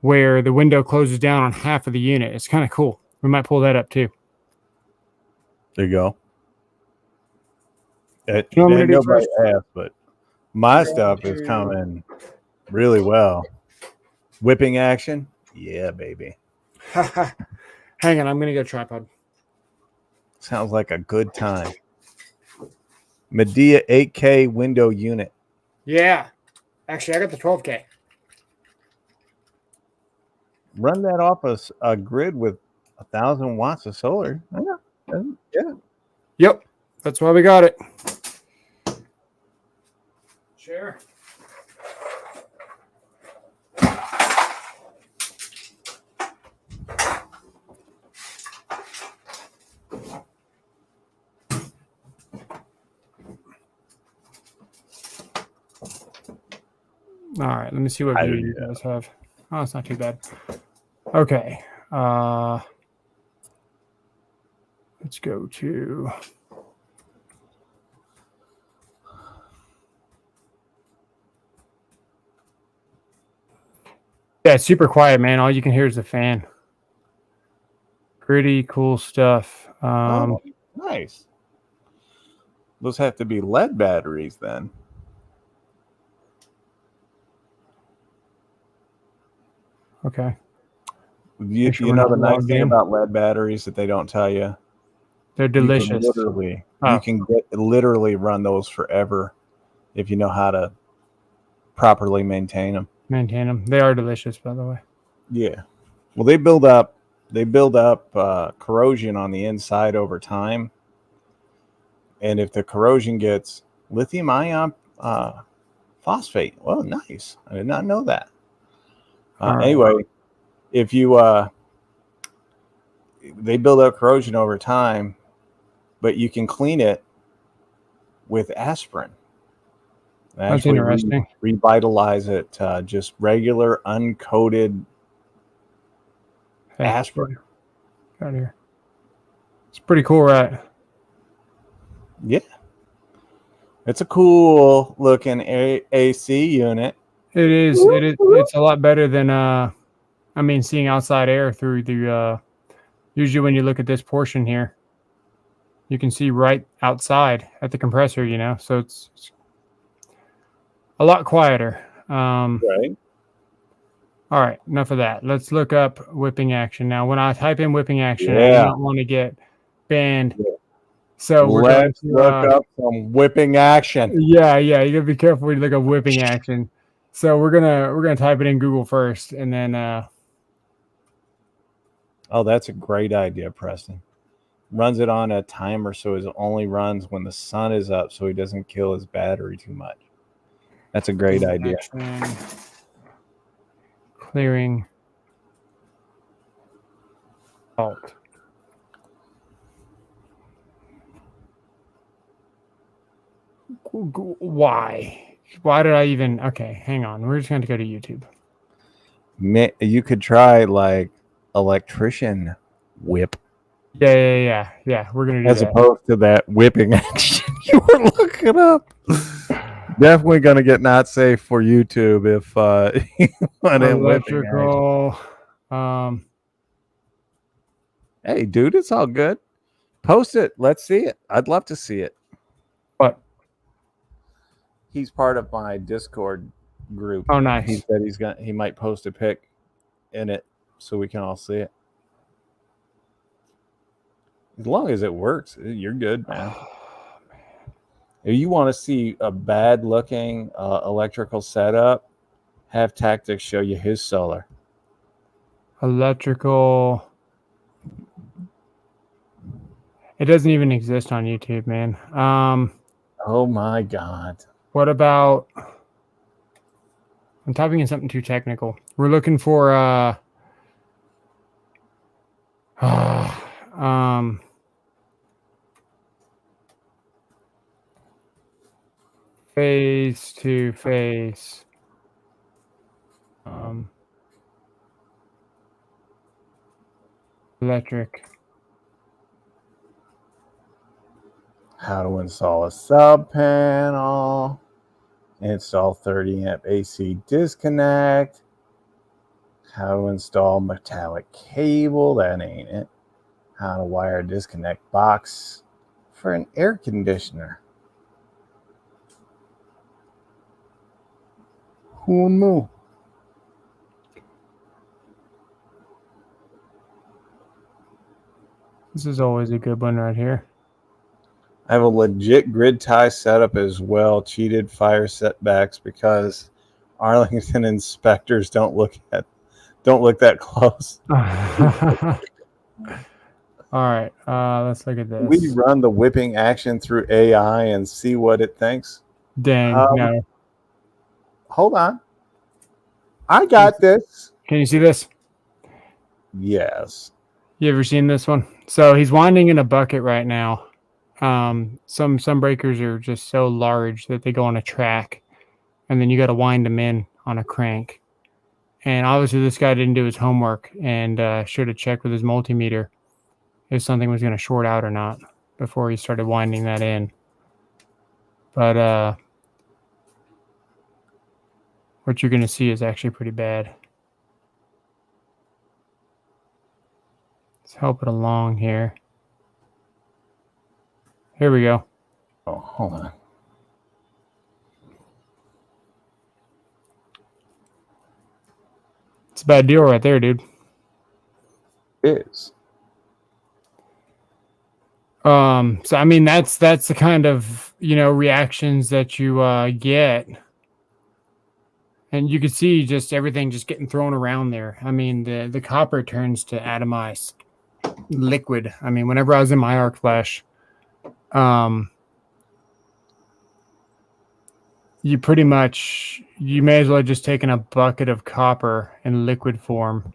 where the window closes down on half of the unit. It's kind of cool. We might pull that up too. There you go. Nobody asked, but my stuff is coming really well. Whipping action? Yeah, baby. Hang on, I'm going to go tripod. Sounds like a good time. Medea 8K window unit. Yeah. Actually, I got the 12K. Run that off a grid with 1,000 watts of solar. Yeah. Yep. That's why we got it. Sure. All right, let me see what view you guys have. Oh, it's not too bad. Okay. Let's go to... Yeah, it's super quiet, man. All you can hear is the fan. Pretty cool stuff. Nice. Those have to be lead batteries then. Okay. You, Make sure you we're know not the nice logged thing in. about lead batteries that they don't tell you? They're You can delicious. literally you Oh, can literally run those forever if you know how to properly maintain them. maintain them. They are delicious, by the way. Yeah. Well, they build up corrosion on the inside over time, and if the corrosion gets lithium ion phosphate, well, nice. I did not know that. All right. Anyway, if you they build up corrosion over time, but you can clean it with aspirin. That's Actually, interesting. revitalize it. Just regular uncoated Hey, aspirin. get out of here. It's pretty cool, right? Yeah, it's a cool looking AC unit. It is. It is. It's a lot better than I mean, seeing outside air through the. Usually, when you look at this portion here, you can see right outside at the compressor. You know, so it's a lot quieter. Right. All right, enough of that. Let's look up whipping action. Now, when I type in whipping action, I do Yeah. not want to get banned. Yeah. So we're going Let's to, look up some whipping action. yeah, you gotta be careful when you look up whipping action. So we're gonna type it in Google first, and then Oh, that's a great idea, Preston. Runs it on a timer so it only runs when the sun is up so he doesn't kill his battery too much. That's a great idea. action, clearing alt. Why? Why did I even? Okay, hang on. We're just going to go to YouTube. You could try like electrician whip Yeah. We're gonna do as that. opposed to that whipping action you were looking up. Definitely going to get not safe for YouTube if you want in whipping action. Electrical. Hey, dude, it's all good. Post it. Let's see it. I'd love to see it. What? He's part of my Discord group. Oh, He nice. said he might post a pic in it so we can all see it. As long as it works, you're good, man. If you want to see a bad looking electrical setup, have Tactics show you his solar. Electrical. It doesn't even exist on YouTube, man. Oh my god. What about? I'm typing in something too technical. We're looking for um face to face. Electric. How to install a sub panel. Install 30 amp AC disconnect. How to install metallic cable. That ain't it. How to wire a disconnect box for an air conditioner. Who knew? This is always a good one right here. I have a legit grid tie setup as well. Cheated fire setbacks because Arlington inspectors don't look that close. All right, let's look at this. We run the whipping action through AI and see what it thinks. Dang, no. Hold on. I got this. Can you see this? Yes. You ever seen this one? So he's winding in a bucket right now. Some breakers are just so large that they go on a track, and then you got to wind them in on a crank. And obviously, this guy didn't do his homework and should have checked with his multimeter if something was going to short out or not before he started winding that in. But what you're going to see is actually pretty bad. Let's help it along here. Here we go. Oh, hold on. It's a bad deal right there, dude. Is. So I mean that's the kind of reactions that you get, and you can see just everything just getting thrown around there. I mean the copper turns to atomized liquid. I mean whenever I was in my arc flash, you may as well just taken a bucket of copper in liquid form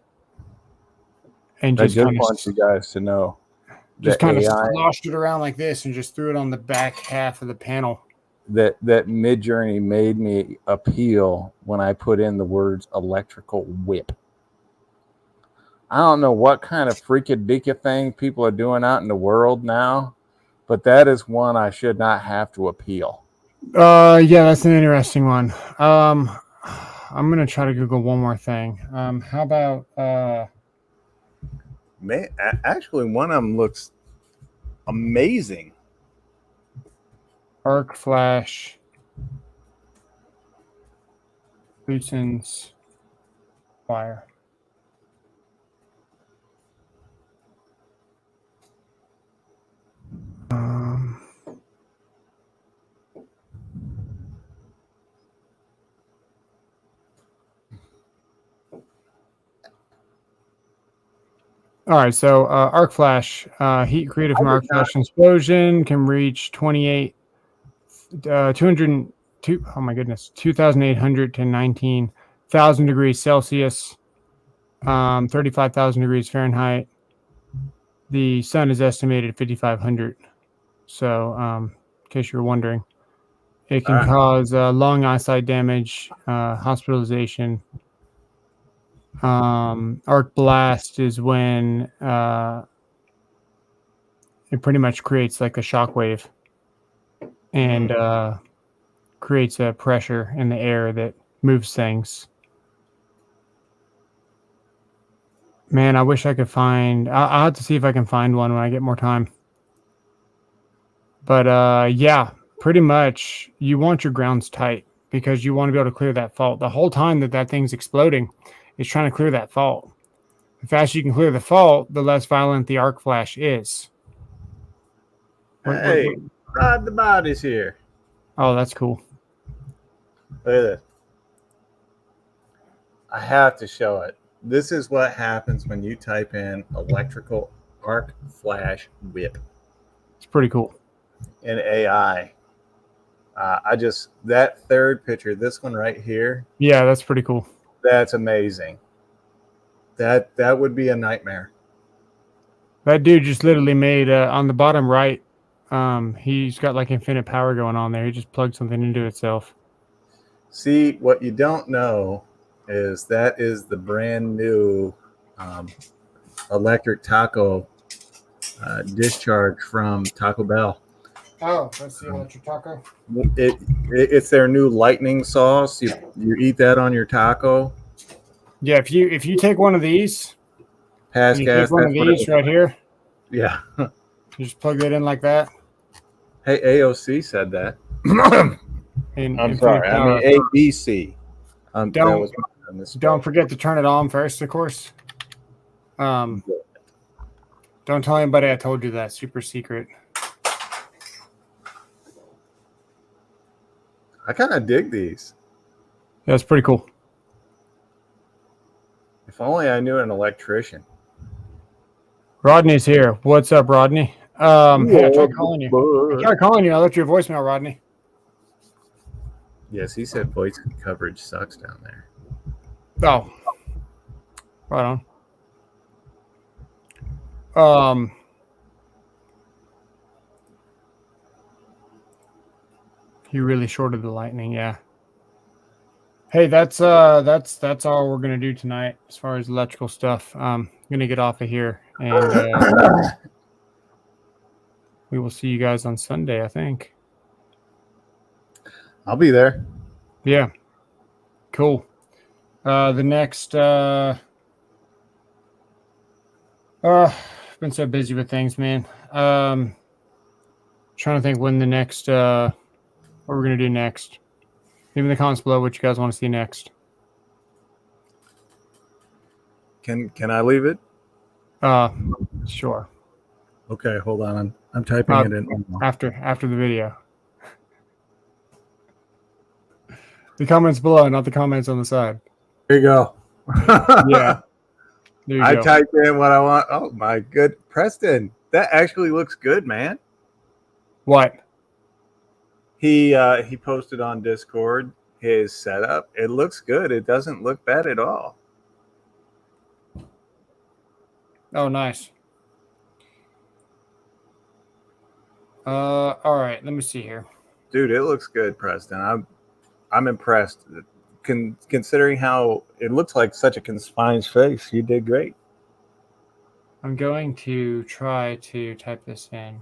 and I just just kind want you guys to know of that AI, sloshed it around like this and just threw it on the back half of the panel. that Midjourney made me appeal when I put in the words electrical whip. I don't know what kind of freaking deeka thing people are doing out in the world now, but that is one I should not have to appeal. Yeah, that's an interesting one. I'm gonna try to Google one more thing. How about Actually, one of them looks amazing. arc flash loosens fire? All right, so arc flash heat created from arc flash explosion can reach 2,800 to 19,000 degrees Celsius, 35,000 degrees Fahrenheit. The sun is estimated at 5,500. So, in case you're wondering, it can cause lung eyesight damage, hospitalization. Arc blast is when it pretty much creates like a shockwave and creates a pressure in the air that moves things. Man, I wish I could find. I'll have to see if I can find one when I get more time. But yeah, pretty much you want your grounds tight because you want to be able to clear that fault. The whole time that thing's exploding, it's trying to clear that fault. The faster you can clear the fault, the less violent the arc flash is. Hey, Rod the Bot is here. Oh, that's cool. Look at this. I have to show it. This is what happens when you type in electrical arc flash whip. It's pretty cool. In AI. That third picture, this one right here. Yeah, that's pretty cool. That's amazing. That would be a nightmare. That dude just literally made on the bottom right. He's got like infinite power going on there. He just plugged something into itself. See, what you don't know is that is the brand new electric taco discharge from Taco Bell. Oh, that's the electric taco. It's their new lightning sauce. You eat that on your taco. Yeah, if you take one of these, Pass you gas. take one of these right here. Yeah. You just plug that in like that. Hey, AOC said that. I'm sorry. I mean ABC. Don't forget to turn it on first, of course. Don't tell anybody I told you that. Super secret. I kind of dig these. Yeah, it's pretty cool. If only I knew an electrician. Rodney's here. What's up, Rodney? Hey, I tried calling you. I left you a voicemail, Rodney. Yes, he said voice coverage sucks down there. Oh. Right on. You really shorted the lightning, yeah. Hey, that's all we're gonna do tonight as far as electrical stuff. I'm gonna get off of here and we will see you guys on Sunday, I think. I'll be there. Yeah. Cool. The next been so busy with things, man. Trying to think when the next what we're gonna do next. Leave in the comments below what you guys want to see next. Can I leave it? Sure. Okay, hold on. I'm typing it in. After the video. The comments below, not the comments on the side. There you go. Yeah. There you I go. typed in what I want. Oh my good, Preston. That actually looks good, man. What? He posted on Discord his setup. It looks good. It doesn't look bad at all. Oh, nice. All right. Let me see here. Dude, it looks good, Preston. I'm impressed. Considering how it looks like such a confined face, you did great. I'm going to try to type this in.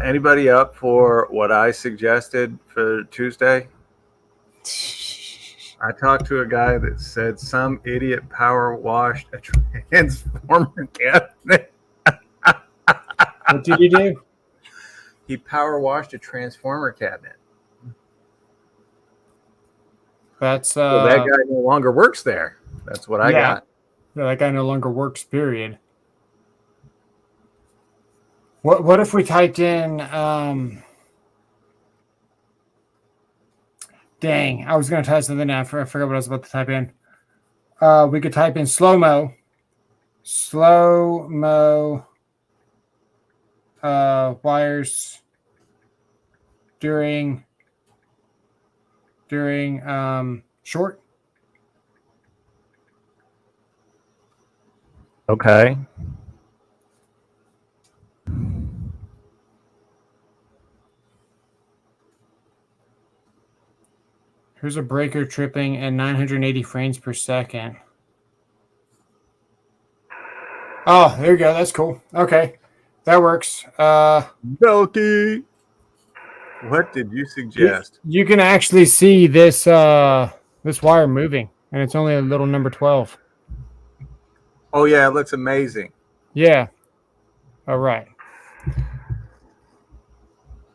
Anybody up for what I suggested for Tuesday? I talked to a guy that said some idiot power washed a transformer cabinet. What did you do? He power washed a transformer cabinet. That's So that guy no longer works there. That's what I got. Yeah, that guy no longer works, period. What if we typed in dang, I was gonna type something out. I forgot what I was about to type in. We could type in slow-mo wires during short. Okay. Here's a breaker tripping at 980 frames per second. Oh, there you go. That's cool. Okay. That works. Belky. What did you suggest? You can actually see this this wire moving, and it's only a little number 12. Oh yeah, it looks amazing. Yeah. All right.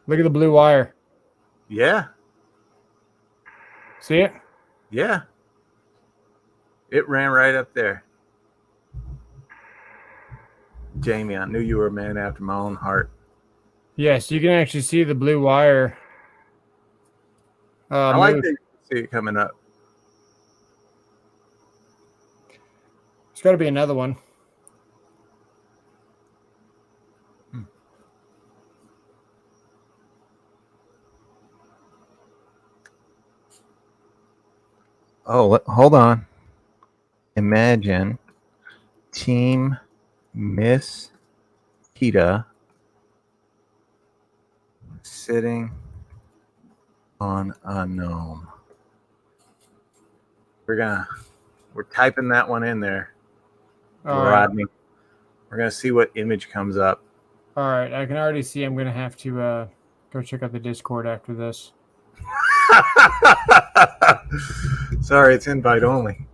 Look at the blue wire. Yeah. See it? Yeah. It ran right up there. Jamie, I knew you were a man after my own heart. Yes, you can actually see the blue wire. I like that you see it coming up. There's got to be another one. Oh, hold on. Imagine Team Miss Kita sitting on a gnome. We're typing that one in there. Rodney. We're gonna see what image comes up. All right, I can already see I'm gonna have to go check out the Discord after this. Sorry, it's invite only.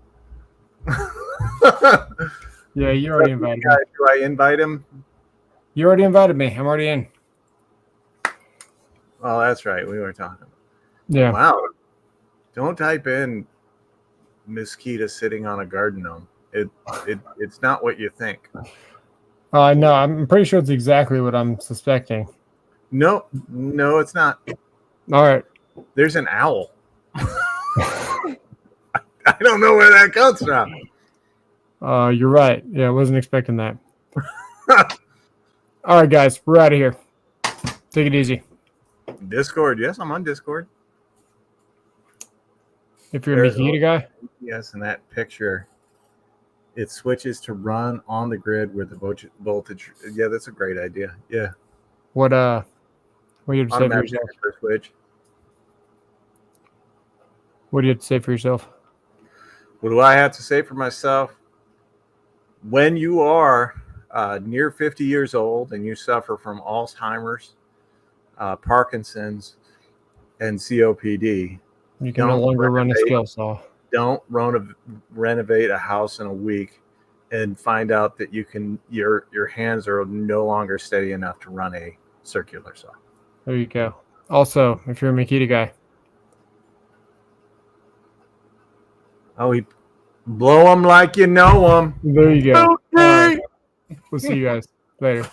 Yeah, you already invited me. Do I invite him? You already invited me. I'm already in. Oh, that's right. We were talking. Yeah. Wow. Don't type in Mosquito sitting on a garden gnome. It's not what you think. No, I'm pretty sure it's exactly what I'm suspecting. No, it's not. All right. There's an owl. I don't know where that comes from. You're right. Yeah, I wasn't expecting that. All right, guys, we're out of here. Take it easy. Discord. Yes, I'm on Discord. If you're a Mikita guy? Yes, in that picture, it switches to run on the grid where the voltage. Yeah, that's a great idea. Yeah. What do you have to say for yourself? Switch. What do you have to say for yourself? What do I have to say for myself? When you are near 50 years old and you suffer from Alzheimer's, Parkinson's, and COPD, you can no longer run a scale saw. Don't renovate a house in a week. and find out that your hands are no longer steady enough to run a circular saw. There you go. Also, if you're a Makita guy, Oh, blow them like you know them. there you go. Okay. All right. We'll see you guys later.